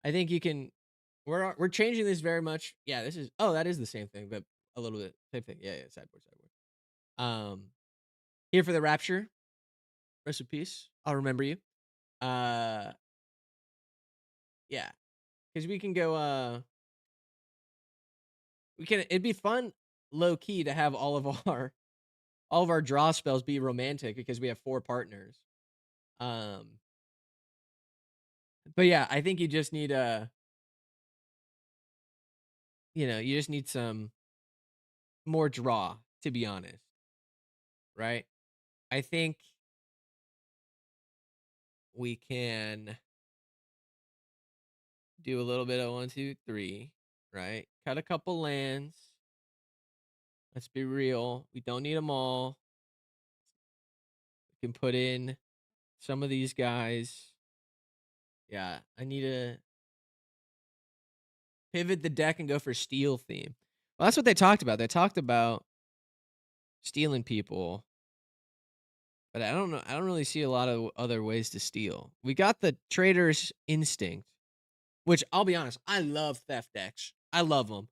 [SPEAKER 1] I think you can. We're changing this very much. Yeah, this is. Oh, that is the same thing, but a little bit same thing. Yeah, sideboard. Here for the rapture. Rest in peace. I'll remember you. Yeah, because we can go. We can. It'd be fun, low key, to have all of our draw spells be romantic because we have 4 partners. But yeah, I think you just need you just need some more draw, to be honest. Right? I think we can do a little bit of 1, 2, 3, right? Cut a couple lands. Let's be real. We don't need them all. We can put in some of these guys. Yeah, I need to pivot the deck and go for steel theme. Well, that's what they talked about. They talked about stealing people, but I don't know. I don't really see a lot of other ways to steal. We got the Trader's Instinct, which I'll be honest, I love theft decks. I love them.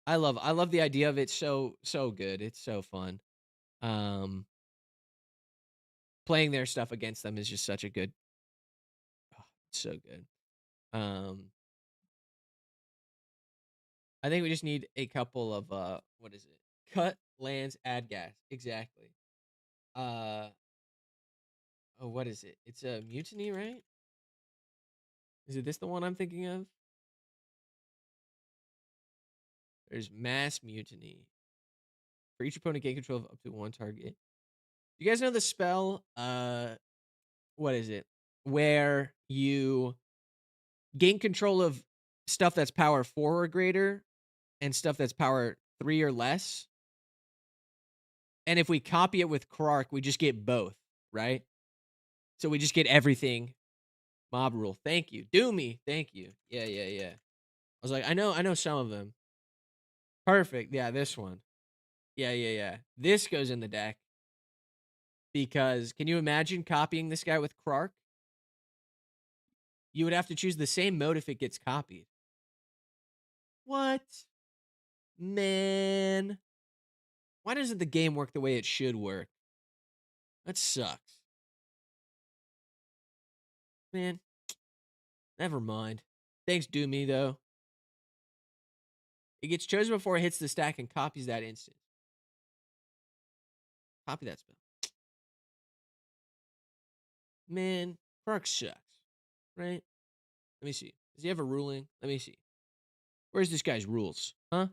[SPEAKER 1] I love the idea of it. So good. It's so fun. Um, Playing their stuff against them is just such a good. Oh, it's so good. Um, I think we just need a couple of what is it? Cut lands, add gas. Exactly. Uh oh, what is it? It's a mutiny, right? Is it this the one I'm thinking of? There's mass mutiny. For each opponent, gain control of up to 1 target. You guys know the spell? What is it? Where you gain control of stuff that's power 4 or greater and stuff that's power 3 or less. And if we copy it with Krark, we just get both, right? So we just get everything. Mob rule. Thank you. Doomy. Thank you. Yeah. I was like, I know some of them. Perfect. Yeah, this one. Yeah. This goes in the deck. Because can you imagine copying this guy with Krark? You would have to choose the same mode if it gets copied. What? Man. Why doesn't the game work the way it should work? That sucks. Man. Never mind. Thanks, Doomy, though. It gets chosen before it hits the stack and copies that instant. Copy that spell. Man, Croc sucks, right? Let me see. Does he have a ruling? Let me see. Where's this guy's rules? Huh?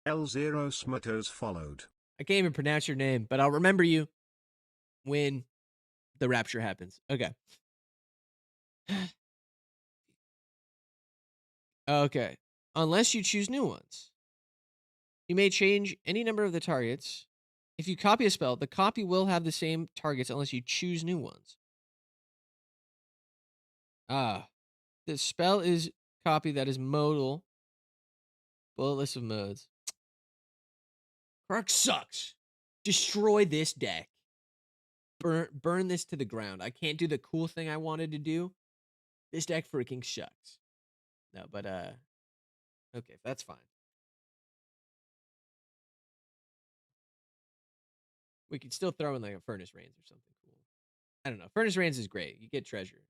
[SPEAKER 3] L0 Smutters followed.
[SPEAKER 1] I can't even pronounce your name, but I'll remember you when the rapture happens. Okay. Okay. Unless you choose new ones. You may change any number of the targets. If you copy a spell, the copy will have the same targets unless you choose new ones. Ah. The spell is copy that is modal. Bullet list of modes. Croc sucks. Destroy this deck. Burn this to the ground. I can't do the cool thing I wanted to do. This deck freaking sucks. No, but okay, that's fine. We could still throw in like a Furnace Rains or something cool. I don't know. Furnace Rains is great. You get treasure.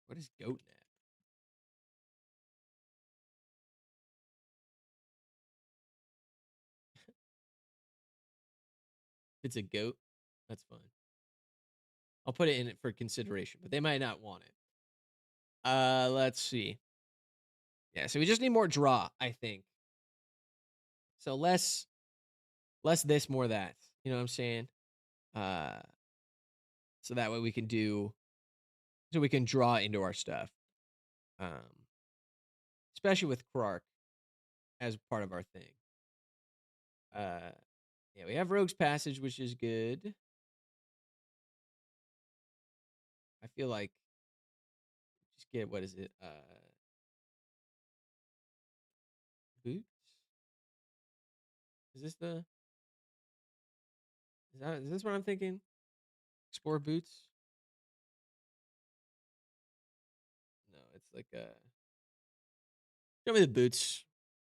[SPEAKER 1] What is GoatNet? It's a goat. That's fine. I'll put it in it for consideration, but they might not want it. Let's see. Yeah, so we just need more draw, I think. So less this, more that. You know what I'm saying? Uh so that way we can draw into our stuff. Um especially with Krark as part of our thing. Yeah, we have Rogue's Passage, which is good. I feel like just get, what is it? Boots? Is this the is this what I'm thinking? Explore Boots? No, it's like show me the boots.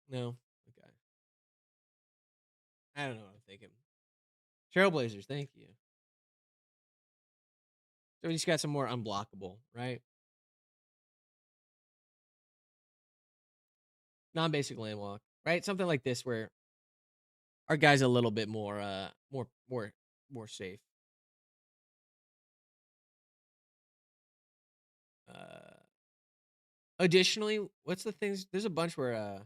[SPEAKER 1] No. Okay. I don't know what I'm thinking. Trailblazers, thank you. So we just got some more unblockable, right? Non-basic landwalk, right? Something like this where our guy's a little bit more more safe. Uh Additionally, what's the things? There's a bunch where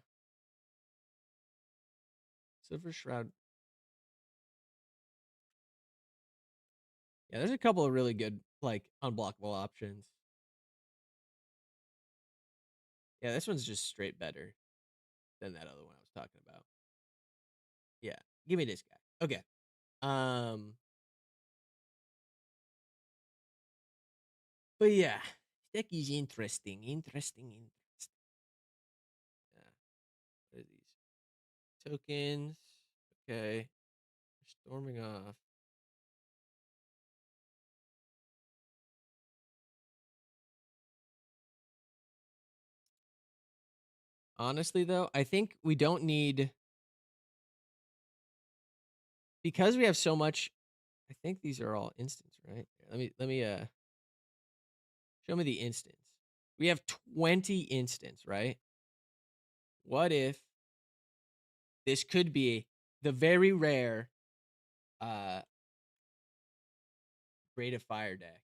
[SPEAKER 1] Silver Shroud. Yeah, there's a couple of really good like unblockable options. Yeah, this one's just straight better than that other one I was talking about. Yeah, give me this guy. Okay. Um, but yeah, deck is interesting. Interesting. Yeah. What are these tokens? Okay, storming off. Honestly, though, I think we don't need, because we have so much. I think these are all instants, right? Let me show me the instants. We have 20 instants, right? What if this could be the very rare Braid of Fire deck?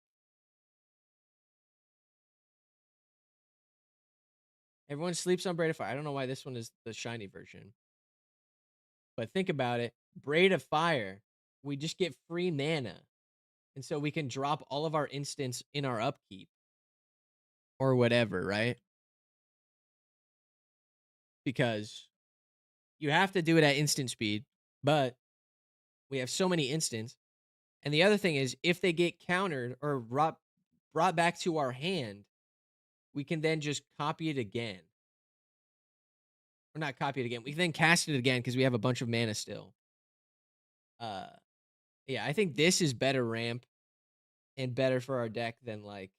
[SPEAKER 1] Everyone sleeps on Braid of Fire. I don't know why this one is the shiny version. But think about it. Braid of Fire, we just get free mana. And so we can drop all of our instants in our upkeep. Or whatever, right? Because you have to do it at instant speed. But we have so many instants. And the other thing is, if they get countered or brought back to our hand, we can then just copy it again. Or not copy it again. We can then cast it again because we have a bunch of mana still. Yeah, I think this is better ramp and better for our deck than like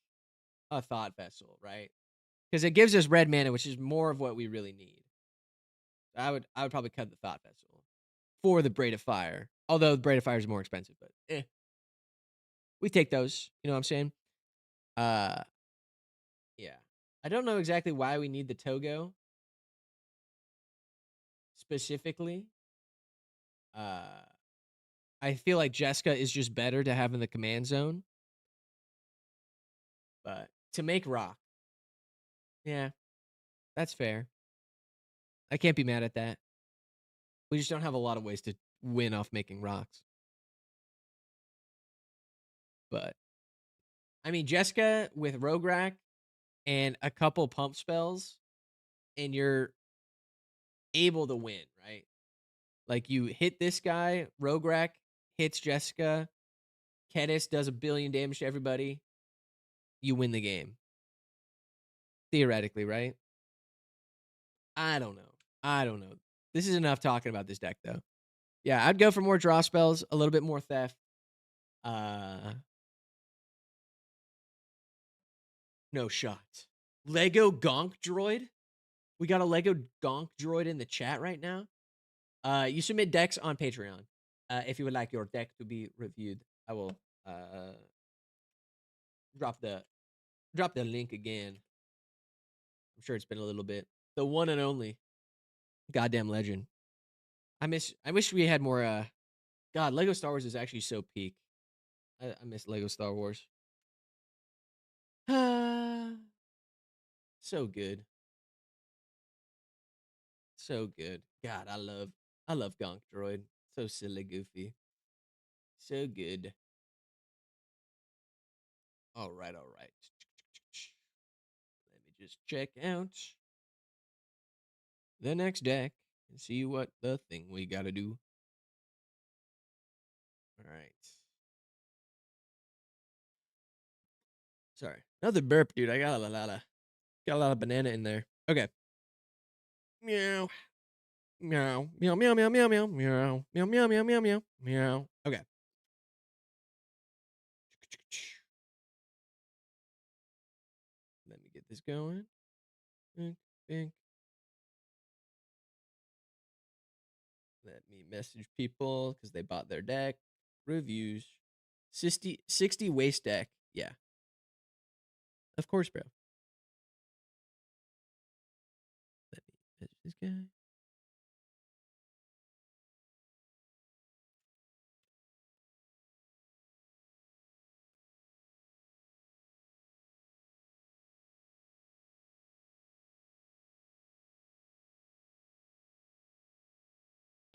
[SPEAKER 1] a Thought Vessel, right? Because it gives us red mana, which is more of what we really need. I would probably cut the Thought Vessel for the Braid of Fire. Although the Braid of Fire is more expensive, but we take those. You know what I'm saying? Uh, yeah. I don't know exactly why we need the Togo specifically. I feel like Jessica is just better to have in the command zone. But to make rock, yeah, that's fair. I can't be mad at that. We just don't have a lot of ways to win off making rocks. But I mean, Jessica with Rogue Rack and a couple pump spells, and you're able to win, right? Like you hit this guy, Rogue Rack hits Jessica, Kedis does a billion damage to everybody. You win the game. Theoretically, right? I don't know. I don't know. This is enough talking about this deck, though. Yeah, I'd go for more draw spells, a little bit more theft. No shot. Lego Gonk Droid. We got a Lego Gonk Droid in the chat right now. You submit decks on Patreon. If you would like your deck to be reviewed, I will drop the link again. I'm sure it's been a little bit. The one and only goddamn legend. I wish we had more. God, Lego Star Wars is actually so peak. I miss Lego Star Wars. So good. So good. God, I love Gonk Droid. So silly goofy. So good. All right, all right. Let me just check out the next deck and see what the thing we gotta do. All right. Sorry. Another burp, dude. I got a lot of banana in there. Okay. Meow. Meow. Meow meow meow meow meow meow meow meow meow meow meow meow. Okay. Let me get this going. Bink, bink. Let me message people because they bought their deck. Reviews. 60 waste deck. Yeah. Of course, bro. Let me message this guy.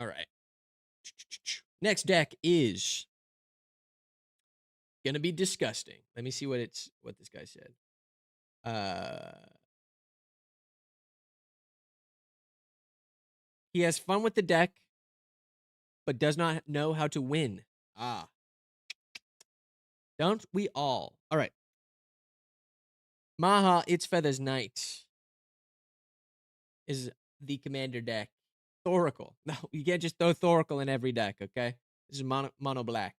[SPEAKER 1] All right. Next deck is gonna be disgusting. Let me see what this guy said. He has fun with the deck, but does not know how to win. Ah, don't we all? All right. Maha, its feathers knight is the commander deck. Thoracle. No, you can't just throw Thoracle in every deck, okay? This is mono black.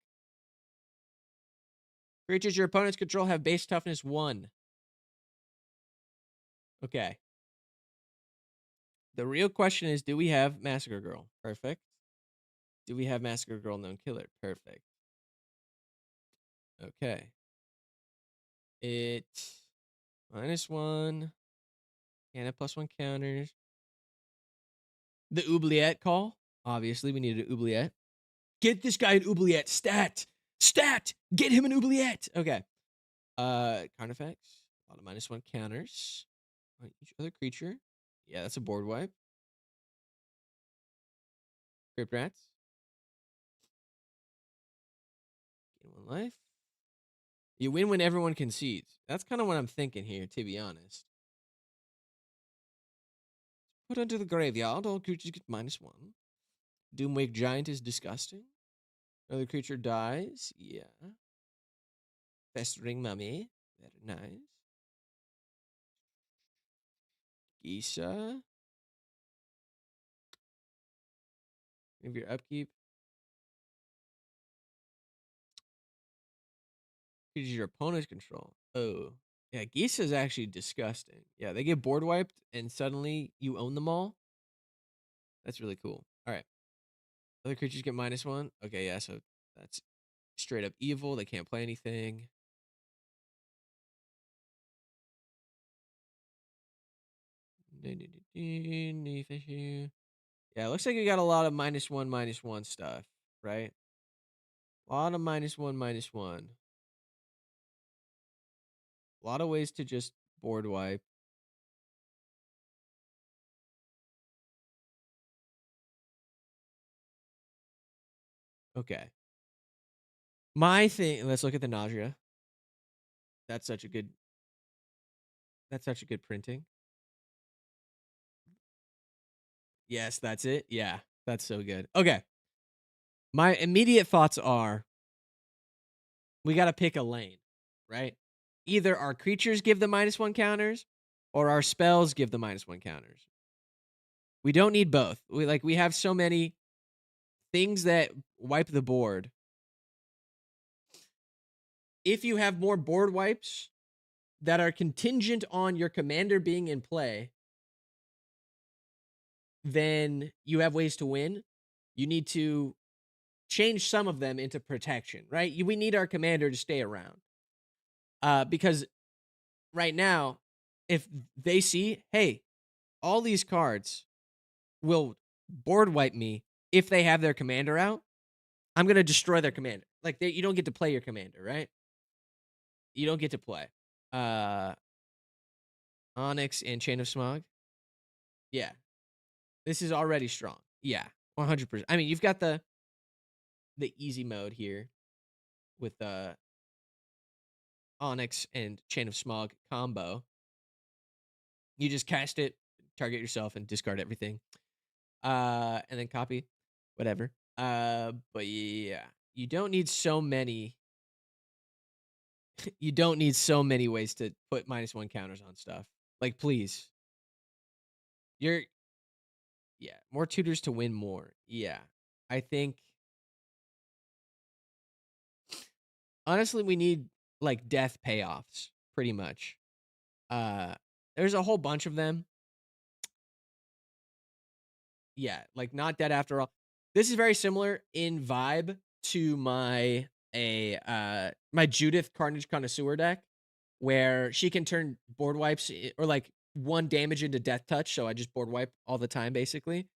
[SPEAKER 1] Creatures your opponents control have base toughness 1. Okay. The real question is, do we have Massacre Girl? Perfect. Do we have Massacre Girl known killer? Perfect. Okay. It -1. And a +1 counters. The oubliette call. Obviously, we needed an oubliette. Get this guy an oubliette. Stat. Stat. Get him an oubliette. Okay. Carnifex. A lot of -1 counters on each other creature. Yeah, that's a board wipe. Crypt Rats. Gain 1 life. You win when everyone concedes. That's kind of what I'm thinking here, to be honest. Put into the graveyard. All creatures get -1. Doomwake Giant is disgusting. Another creature dies. Yeah. Festering Mummy. Very nice. Gisa. Maybe your upkeep. Creatures your opponents control. Oh. Yeah, Gisa is actually disgusting. Yeah, they get board wiped and suddenly you own them all. That's really cool. All right. Other creatures get -1. Okay, yeah, so that's straight up evil. They can't play anything. Yeah, it looks like we got a lot of -1/-1 stuff, right? A lot of -1/-1. A lot of ways to just board wipe. Okay. My thing, let's look at the nausea. That's such a good that's such a good printing. Yes, that's it. Yeah, that's so good. Okay. My immediate thoughts are we got to pick a lane, right? Either our creatures give the -1 counters or our spells give the -1 counters. We don't need both. We have so many things that wipe the board. If you have more board wipes that are contingent on your commander being in play, then you have ways to win. You need to change some of them into protection, right? We need our commander to stay around. Because right now, if they see, hey, all these cards will board wipe me if they have their commander out, I'm gonna destroy their commander. Like you don't get to play your commander, right? You don't get to play. Uh Onyx and Chain of Smog. Yeah. This is already strong. Yeah. 100%. I mean, you've got the easy mode here with Onyx and Chain of Smog combo. You just cast it, target yourself, and discard everything. And then copy, whatever. But yeah, you don't need so many. You don't need so many ways to put -1 counters on stuff. Like, please, you're yeah, more tutors to win more. Yeah, I think honestly we need like death payoffs, pretty much. Uh, there's a whole bunch of them. Yeah, like not dead after all. This is very similar in vibe to my Judith Carnage Connoisseur deck, where she can turn board wipes or like one damage into death touch. So I just board wipe all the time, basically.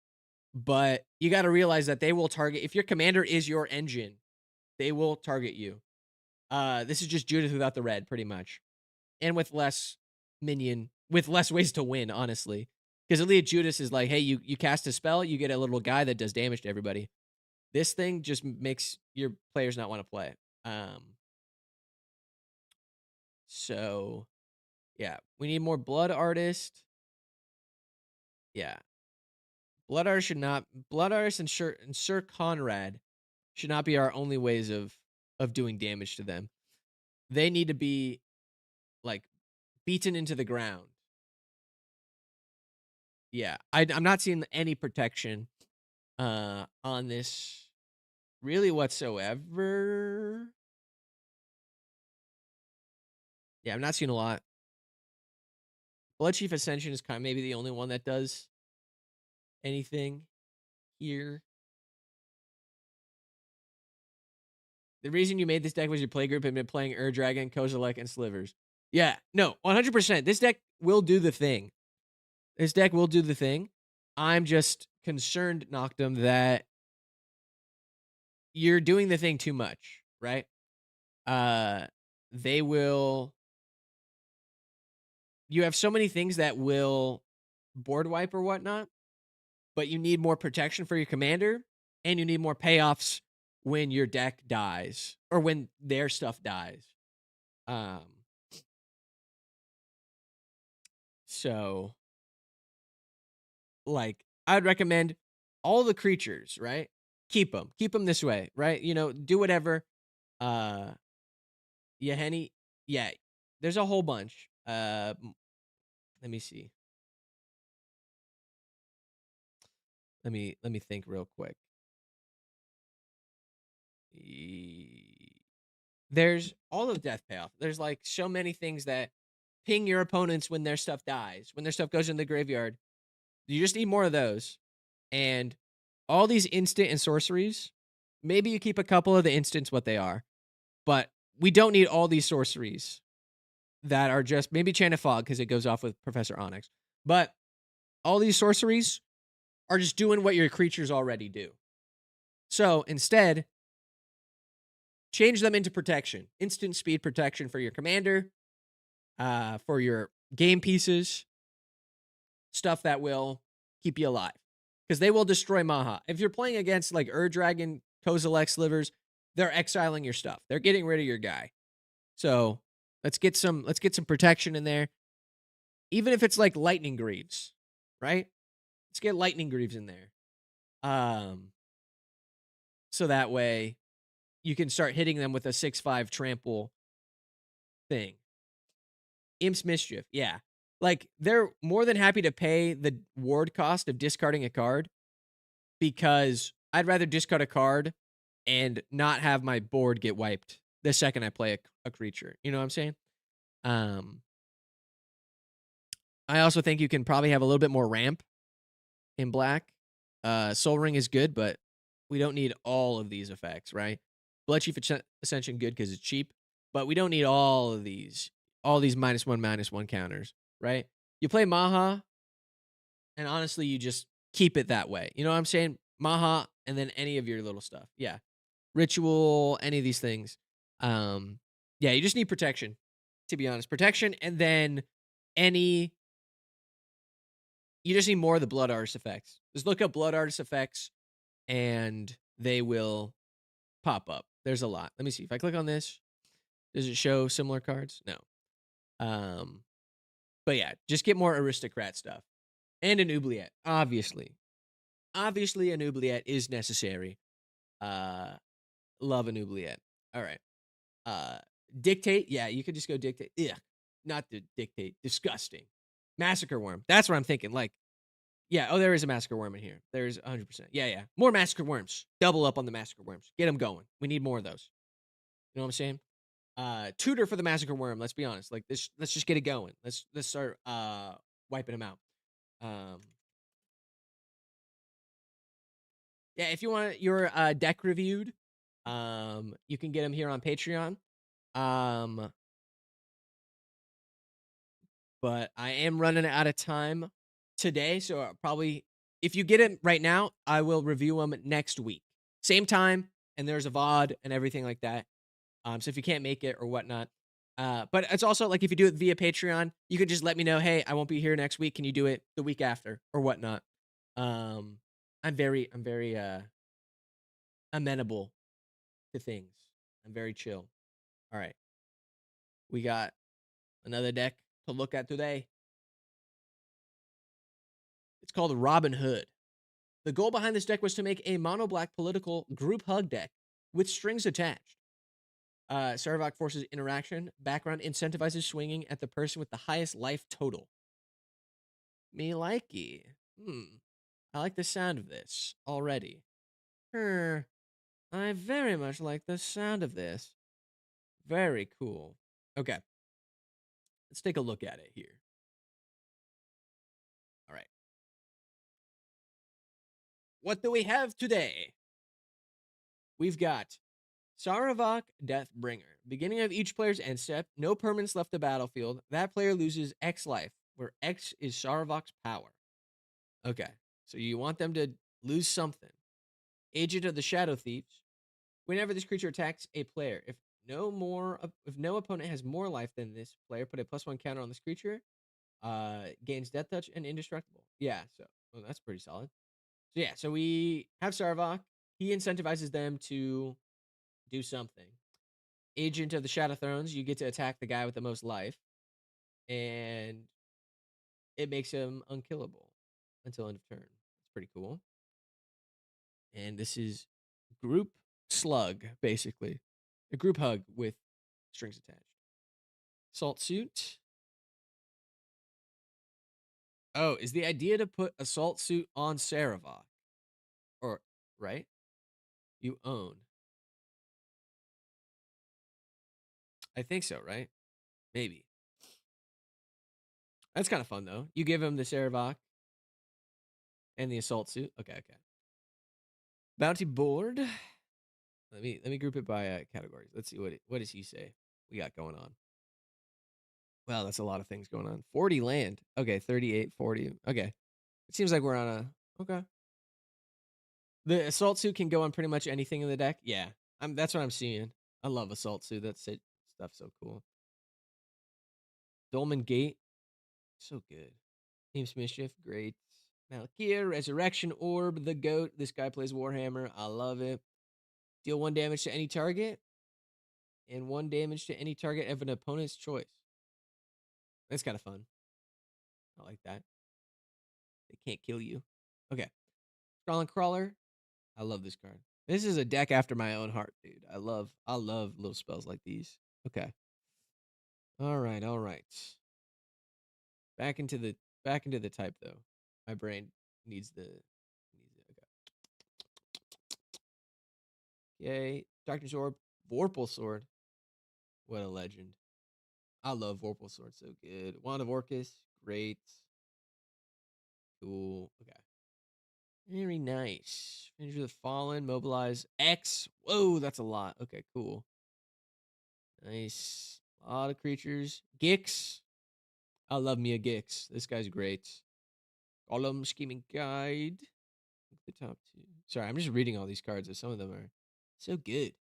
[SPEAKER 1] But you got to realize that they will target if your commander is your engine, they will target you. This is just Judith without the red, pretty much, and with less with less ways to win, honestly. Because Elite Judas is like, hey, you cast a spell, you get a little guy that does damage to everybody. This thing just makes your players not want to play. So yeah, we need more Blood Artist. Yeah, Blood Artist and Sir Conrad should not be our only ways of doing damage to them. They need to be like beaten into the ground. Yeah, I'm not seeing any protection on this really whatsoever. Yeah, I'm not seeing a lot. Blood Chief Ascension is kind of maybe the only one that does anything here. The reason you made this deck was your playgroup had been playing Dragon, Kozilek, and Slivers. Yeah, no, 100%. This deck will do the thing. This deck will do the thing. I'm just concerned, Noctum, that you're doing the thing too much, right? They will. You have so many things that will board wipe or whatnot, but you need more protection for your commander, and you need more payoffs when your deck dies or when their stuff dies. Um, so like I'd recommend all the creatures, right? Keep them this way, right? Do whatever. Yeah, Henny. Yeah, there's a whole bunch. Let me see. Let me think real quick. There's all of death payoff. There's like so many things that ping your opponents when their stuff dies, when their stuff goes in the graveyard. You just need more of those. And all these instant and sorceries, maybe you keep a couple of the instants what they are. But we don't need all these sorceries that are just maybe Chant of Fog because it goes off with Professor Onyx. But all these sorceries, are just doing what your creatures already do. So instead, change them into protection. Instant speed protection for your commander, for your game pieces, stuff that will keep you alive. Because they will destroy Maha. If you're playing against like Dragon, Kozilek Slivers, they're exiling your stuff. They're getting rid of your guy. So let's get some protection in there. Even if it's like Lightning Greaves, right? Let's get Lightning Greaves in there. So that way you can start hitting them with a 6/5 trample thing. Imp's Mischief, yeah. Like, they're more than happy to pay the ward cost of discarding a card because I'd rather discard a card and not have my board get wiped the second I play a creature. You know what I'm saying? I also think you can probably have a little bit more ramp in black. Soul Ring is good, but we don't need all of these effects, right? Bloodchief Ascension good because it's cheap, but we don't need all of these. All these -1/-1 counters, right? You play Maha, and honestly, you just keep it that way. You know what I'm saying? Maha, and then any of your little stuff. Yeah. Ritual, any of these things. Yeah, you just need protection, to be honest. Protection, and then any... You just need more of the Blood Artist effects. Just look up Blood Artist effects, and they will pop up. There's a lot. Let me see. If I click on this, does it show similar cards? No. But yeah, just get more aristocrat stuff. And an oubliette, obviously. Obviously, an oubliette is necessary. Love an oubliette. All right. Dictate, yeah, you could just go dictate. Ugh, not the dictate. Disgusting. Massacre Worm. That's what I'm thinking. Like, yeah, oh, there is a Massacre Worm in here. There's 100%. Yeah. More Massacre Worms. Double up on the Massacre Worms. Get them going. We need more of those. You know what I'm saying? Tutor for the Massacre Worm. Let's be honest. Like this, let's just get it going. Let's start wiping them out. Yeah, if you want your deck reviewed, you can get them here on Patreon. But I am running out of time today, so probably if you get it right now, I will review them next week. Same time, and there's a VOD and everything like that. So if you can't make it or whatnot. But it's also like if you do it via Patreon, you can just let me know, hey, I won't be here next week. Can you do it the week after or whatnot? I'm very amenable to things. I'm very chill. All right. We got another deck to look at today. It's called Robin Hood. The goal behind this deck was to make a mono black political group hug deck with strings attached. Sarevok forces interaction. Background incentivizes swinging at the person with the highest life total. Me likey. I like the sound of this already. I very much like the sound of this. Very cool. Okay. Let's take a look at it here. All right. What do we have today? We've got Sarevok Deathbringer. Beginning of each player's end step, no permanents left the battlefield. That player loses X life, where X is Sarevok's power. Okay, so you want them to lose something. Agent of the Shadow Thieves. Whenever this creature attacks a player, if no opponent has more life than this player, put a +1 counter on this creature. Gains Death Touch and Indestructible. Yeah, so that's pretty solid. So yeah, so we have Sarevok. He incentivizes them to do something. Agent of the Shadow Thrones, you get to attack the guy with the most life, and it makes him unkillable until end of turn. It's pretty cool. And this is group slug, basically. A group hug with strings attached. Assault suit. Oh, is the idea to put assault suit on Sarevok? Or, right? You own. I think so, right? Maybe. That's kind of fun, though. You give him the Sarevok and the assault suit. Okay. Bounty board. Let me group it by categories. Let's see what does he say we got going on. Wow, that's a lot of things going on. 40 land. Okay, 38, 40. Okay. It seems like we're on a... Okay. The assault suit can go on pretty much anything in the deck. Yeah, that's what I'm seeing. I love assault suit. That's it. Stuff's so cool. Dolmen Gate, so good. Team's Mischief, great. Malakir, Resurrection Orb, the GOAT. This guy plays Warhammer. I love it. Deal 1 damage to any target, and 1 damage to any target of an opponent's choice. That's kind of fun. I like that. They can't kill you. Okay. Scrawling Crawler. I love this card. This is a deck after my own heart, dude. I love little spells like these. Okay. All right, all right. Back into the type though. My brain needs the okay. Okay. Darkness Orb, Vorpal Sword. What a legend. I love Vorpal Sword, so good. Wand of Orcus, great. Cool. Okay. Very nice. Finish with the Fallen, Mobilize X. Whoa, that's a lot. Okay, cool. Nice. A lot of creatures. Gix. I love me a Gix. This guy's great. Golem Scheming Guide. The top 2. Sorry, I'm just reading all these cards, and some of them are so good.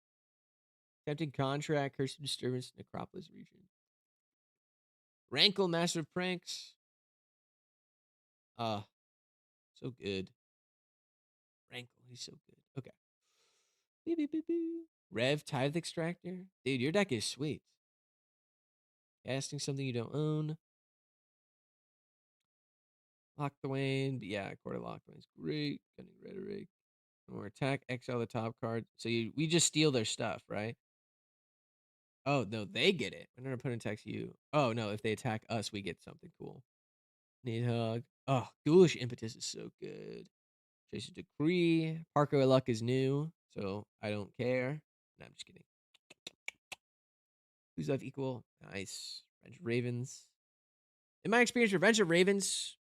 [SPEAKER 1] Tempting Contract, Curse of Disturbance, Necropolis Region. Rankle, Master of Pranks. So good. Rankle, he's so good. Okay. Beep, beep, beep, beep. Rev, Tithe Extractor. Dude, your deck is sweet. Casting something you don't own. Lock the Wane. Yeah, Quarter Lock the Wane's great. Gunning Rhetoric. Or attack, exile the top card. So we just steal their stuff, right? Oh, no, they get it. When an opponent attacks you. Oh, no, if they attack us, we get something cool. Need Hug. Oh, Ghoulish Impetus is so good. Trace's Decree. Parker Luck is new, so I don't care. No, I'm just kidding. Who's left equal? Nice. Revenge of Ravens. In my experience, Revenge of Ravens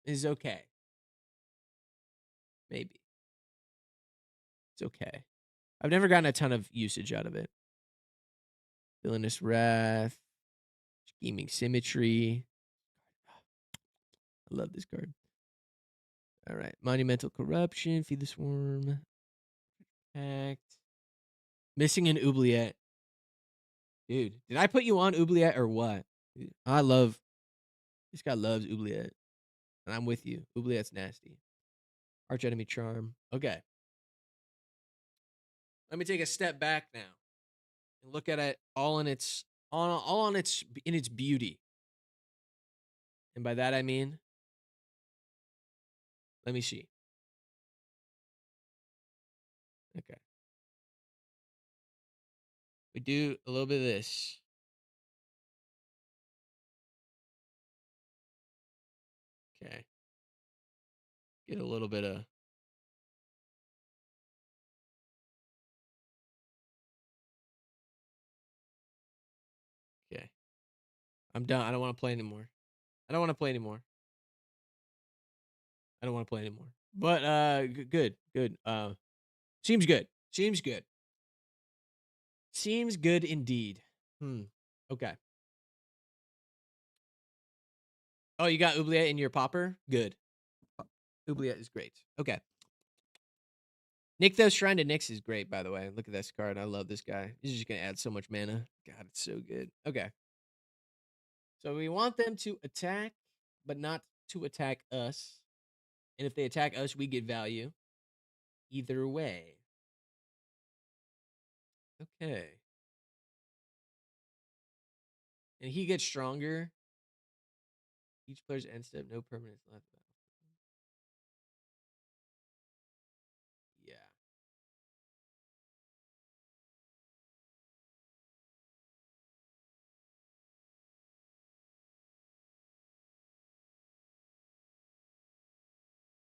[SPEAKER 1] is okay. Maybe. It's okay. I've never gotten a ton of usage out of it. Villainous Wrath. Scheming Symmetry. I love this card. All right. Monumental Corruption. Feed the Swarm. Act. Missing an Oubliette. Dude, did I put you on Oubliette or what? I love. This guy loves Oubliette. And I'm with you. Oubliette's nasty. Arch Enemy Charm. Okay. Let me take a step back now and look at it all in its in its beauty. And by that I mean, let me see. Okay. We do a little bit of this. Okay. Get a little bit of. Okay. I'm done. I don't want to play anymore. I don't want to play anymore. I don't want to play anymore. But good. Good. Seems good. Seems good. Seems good indeed. Okay. Oh, you got Oubliette in your popper? Good. Oubliette is great. Okay. Nykthos Shrine to Nyx is great, by the way. Look at this card. I love this guy. He's just going to add so much mana. God, it's so good. Okay. So we want them to attack, but not to attack us. And if they attack us, we get value. Either way. Okay. And he gets stronger. Each player's end step, no permanents left. Yeah.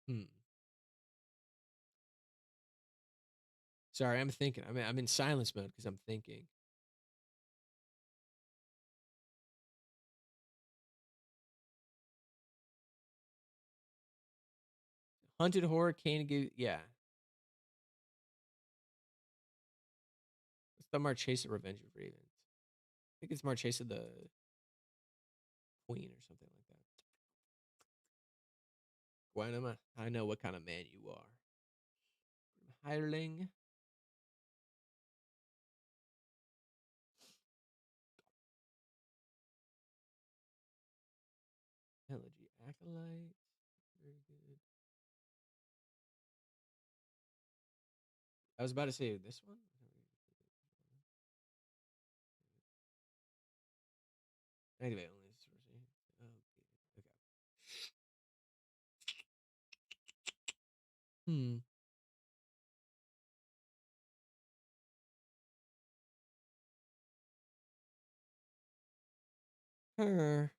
[SPEAKER 1] Hmm. Sorry, I'm thinking. I'm in silence mode because I'm thinking. Hunted Horror, Cane give yeah. It's the Marchesa Revenge of Ravens. I think it's Marchesa the Queen or something like that. Guanama, I know what kind of man you are. hireling. Elegy acolyte. Very good. I was about to say this one. Anyway, only this version. Oh, okay. Hmm. Her.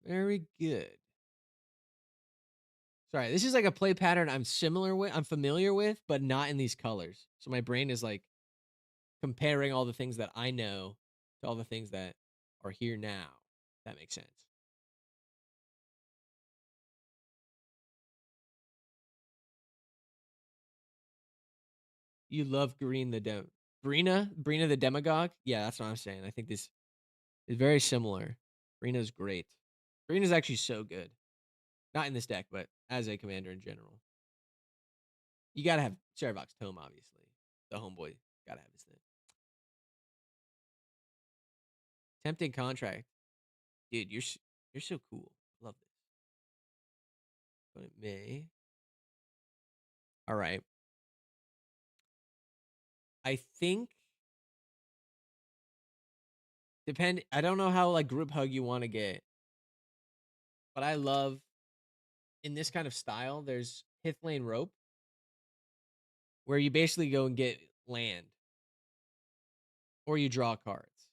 [SPEAKER 1] Very good. Sorry, this is like a play pattern I'm familiar with, but not in these colors. So my brain is like comparing all the things that I know to all the things that are here now. That makes sense. You love Brina the demagogue? Yeah, that's what I'm saying. I think this is very similar. Brina's great. Brina's actually so good. Not in this deck, but as a commander in general. You gotta have Saravox Tome, obviously. The homeboy gotta have his thing. Tempting contract. Dude, you're so cool. Love this. But it may. All right. I think I don't know how like group hug you want to get, but I love in this kind of style, there's Hith Lane Rope, where you basically go and get land. Or you draw cards.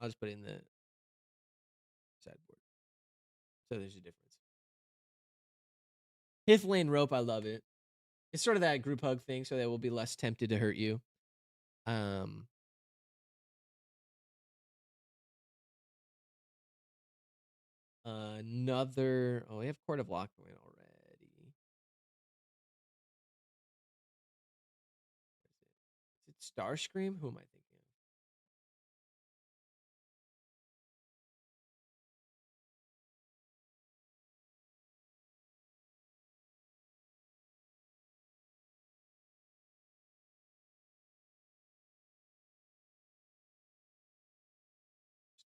[SPEAKER 1] I'll just put it in the sideboard. So there's a difference. Hith Lane Rope, I love it. It's sort of that group hug thing, so they will be less tempted to hurt you. We have Court of Lockdown already. Is it Starscream? Who am I thinking of?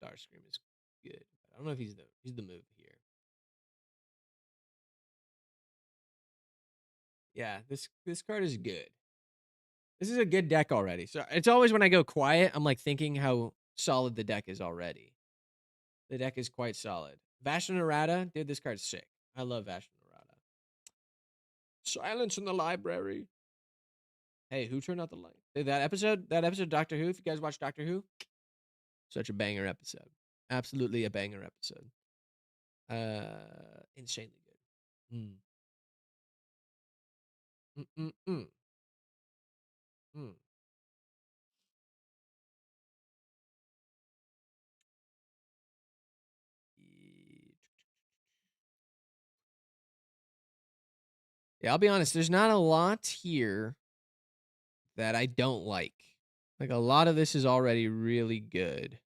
[SPEAKER 1] Starscream is good. I don't know if he's the move here. Yeah, this card is good. This is a good deck already. So it's always when I go quiet, I'm like thinking how solid the deck is already. The deck is quite solid. Vashnarada, dude, this card's sick. I love Vashnarada. Silence in the library. Hey, who turned out the light? Dude, that episode of Doctor Who, if you guys watch Doctor Who, such a banger episode. Absolutely a banger episode. Insanely good. Mm. Mm-mm-mm. Mm. Yeah, I'll be honest. There's not a lot here that I don't like. Like a lot of this is already really good.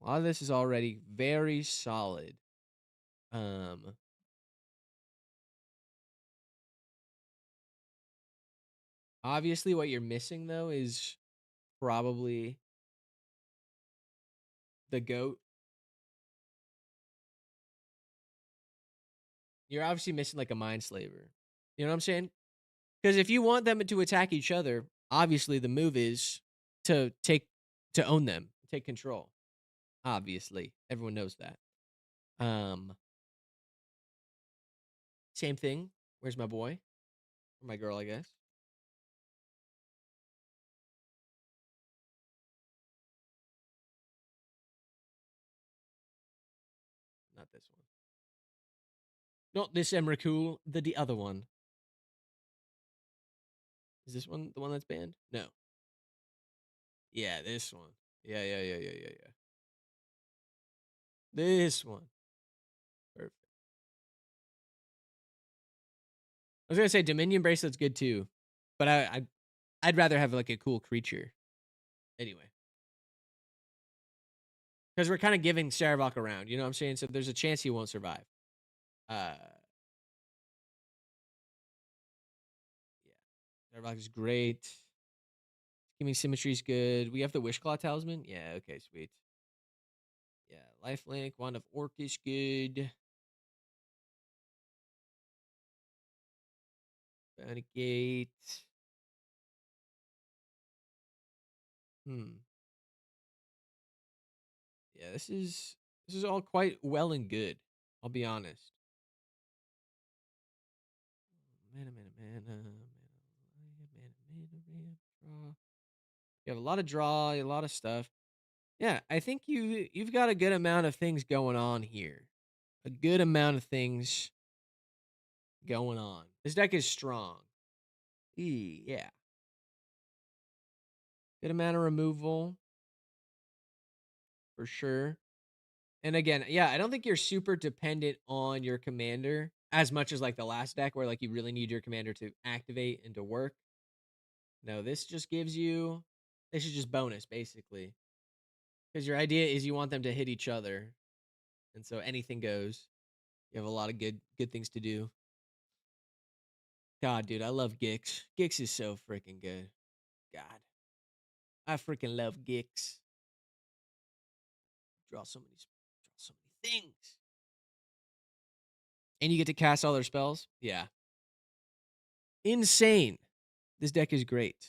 [SPEAKER 1] A lot of this is already very solid. Obviously, what you're missing though is probably the goat. You're obviously missing like a mind slaver. You know what I'm saying? Because if you want them to attack each other, obviously the move is to own them, take control. Obviously, everyone knows that. Same thing. Where's my boy? Or my girl, I guess. Not this one. Not this Emrakul, the other one. Is this one the one that's banned? No. Yeah, this one. Yeah. This one. Perfect. I was gonna say Dominion Bracelet's good too, but I'd rather have like a cool creature. Anyway. Because we're kind of giving Saravok around, you know what I'm saying? So there's a chance he won't survive. Yeah. Rock is great. Scheming Symmetry is good. We have the Wishclaw Talisman. Yeah, okay, sweet. Yeah, Lifelink, Wand of Orc is good. Bounty Gate. Hmm. Yeah, this is all quite well and good. I'll be honest. Draw. You have a lot of draw, a lot of stuff. Yeah, I think you've got a good amount of things going on here. A good amount of things going on. This deck is strong. Yeah. Good amount of removal for sure. And again, yeah, I don't think you're super dependent on your commander as much as like the last deck where like you really need your commander to activate and to work. No, this is just bonus basically. Because your idea is you want them to hit each other. And so anything goes. You have a lot of good things to do. God, dude, I love Gix. Gix is so freaking good. God. I freaking love Gix. Draw so many things. And you get to cast all their spells? Yeah. Insane. This deck is great.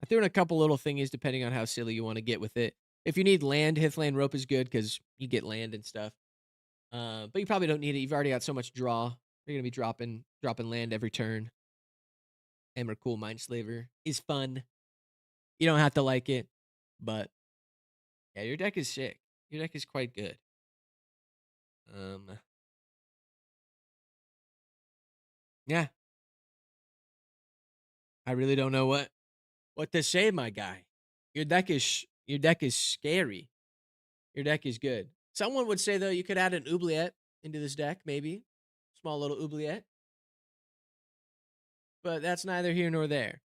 [SPEAKER 1] I threw in a couple little thingies depending on how silly you want to get with it. If you need land, Hithland Rope is good because you get land and stuff. But you probably don't need it. You've already got so much draw. You're gonna be dropping land every turn. Emrakul Mindslaver is fun. You don't have to like it, but yeah, your deck is sick. Your deck is quite good. Yeah, I really don't know what to say, my guy. Your deck is scary. Your deck is good. Someone would say though you could add an oubliette into this deck, maybe small little oubliette, but that's neither here nor there.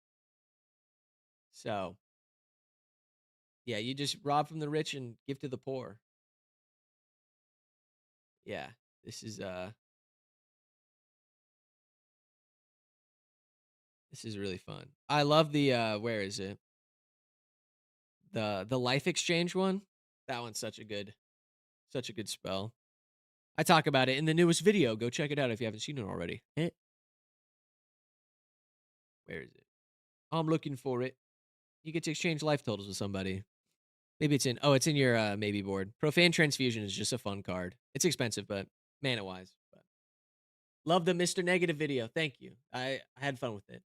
[SPEAKER 1] So yeah, you just rob from the rich and give to the poor. Yeah, this is really fun. I love the where is it? The life exchange one. That one's such a good spell. I talk about it in the newest video. Go check it out if you haven't seen it already. Where is it? I'm looking for it. You get to exchange life totals with somebody. Maybe it's in your maybe board. Profane Transfusion is just a fun card. It's expensive, but mana wise. But love the Mr. Negative video. Thank you. I had fun with it.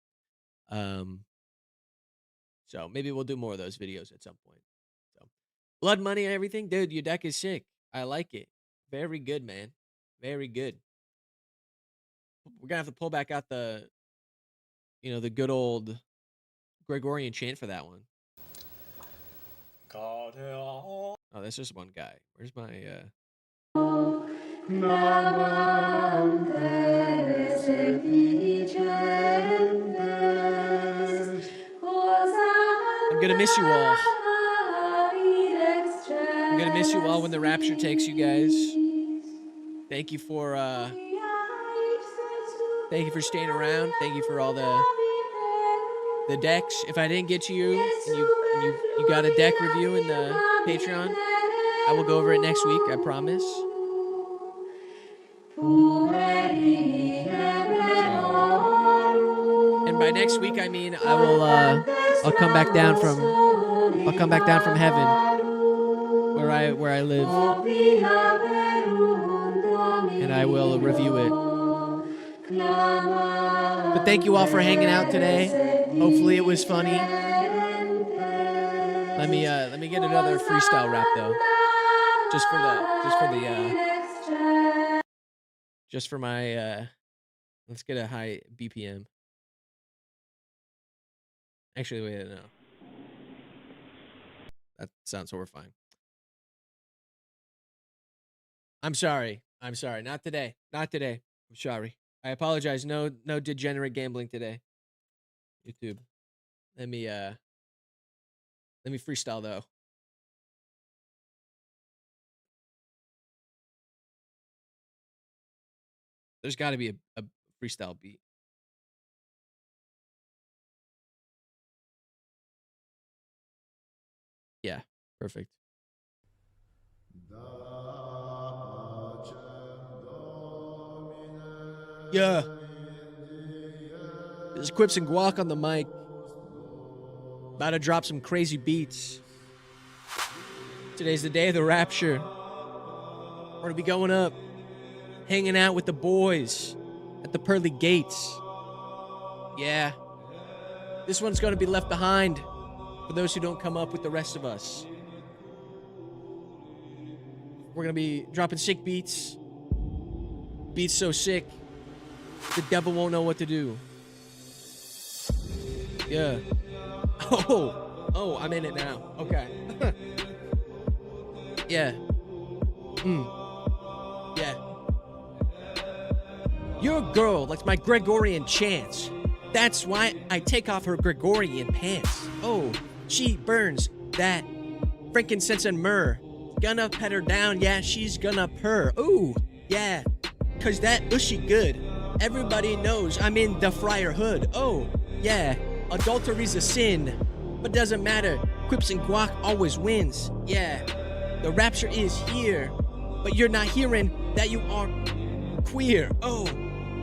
[SPEAKER 1] So maybe we'll do more of those videos at some point. So blood money and everything, dude. Your deck is sick. I like it. Very good, man. Very good. We're gonna have to pull back out the good old Gregorian chant for that one. Oh, that's just one guy. Where's my I'm gonna miss you all. I'm gonna miss you all when the rapture takes you guys. Thank you for staying around. Thank you for all the decks. If I didn't get to you and you got a deck review in the Patreon, I will go over it next week. I promise. And by next week, I mean I'll come back down from heaven where I live, and I will review it. But thank you all for hanging out today. Hopefully it was funny. Let me get another freestyle rap though. Just for my let's get a high BPM. Actually, wait, no. That sounds horrifying. I'm sorry. Not today. I'm sorry. I apologize. No degenerate gambling today. YouTube. Let me freestyle though. There's got to be a freestyle beat. Perfect. Yeah. This is Quips and Guac on the mic. About to drop some crazy beats. Today's the day of the rapture. We're going to be going up, hanging out with the boys at the pearly gates. Yeah. This one's going to be left behind for those who don't come up with the rest of us. We're going to be dropping sick beats. Beats so sick, the devil won't know what to do. Yeah. Oh, I'm in it now. Okay. Yeah. Yeah. Your girl likes my Gregorian chants. That's why I take off her Gregorian pants. Oh, she burns that frankincense and myrrh. Gonna pet her down, yeah, she's gonna purr. Ooh, yeah, cause that ushy good. Everybody knows I'm in the friar hood. Oh, yeah, adultery's a sin, but doesn't matter. Quips and Guac always wins. Yeah, the rapture is here, but you're not hearing that you are queer. Oh,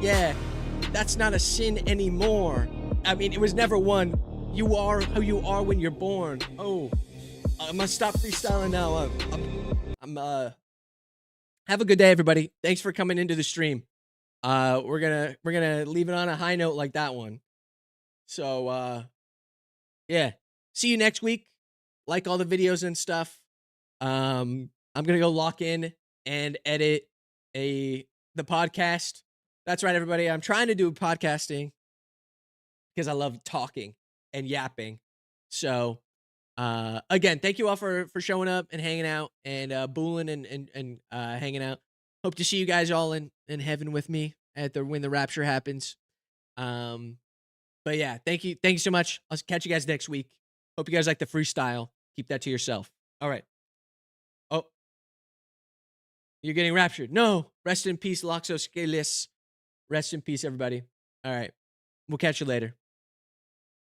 [SPEAKER 1] yeah, that's not a sin anymore. I mean, it was never one. You are who you are when you're born. Oh, I'm gonna stop freestyling now. Have a good day, everybody. Thanks for coming into the stream. We're gonna leave it on a high note like that one. So, yeah. See you next week. Like all the videos and stuff. I'm gonna go lock in and edit the podcast. That's right, everybody. I'm trying to do podcasting because I love talking and yapping. So, again, thank you all for showing up and hanging out and booling and hanging out. Hope to see you guys all in heaven with me when the rapture happens. But yeah, thank you so much. I'll catch you guys next week. Hope you guys like the freestyle. Keep that to yourself. All right. Oh, you're getting raptured. No, rest in peace, Loxoscalis. Rest in peace, everybody. All right, we'll catch you later.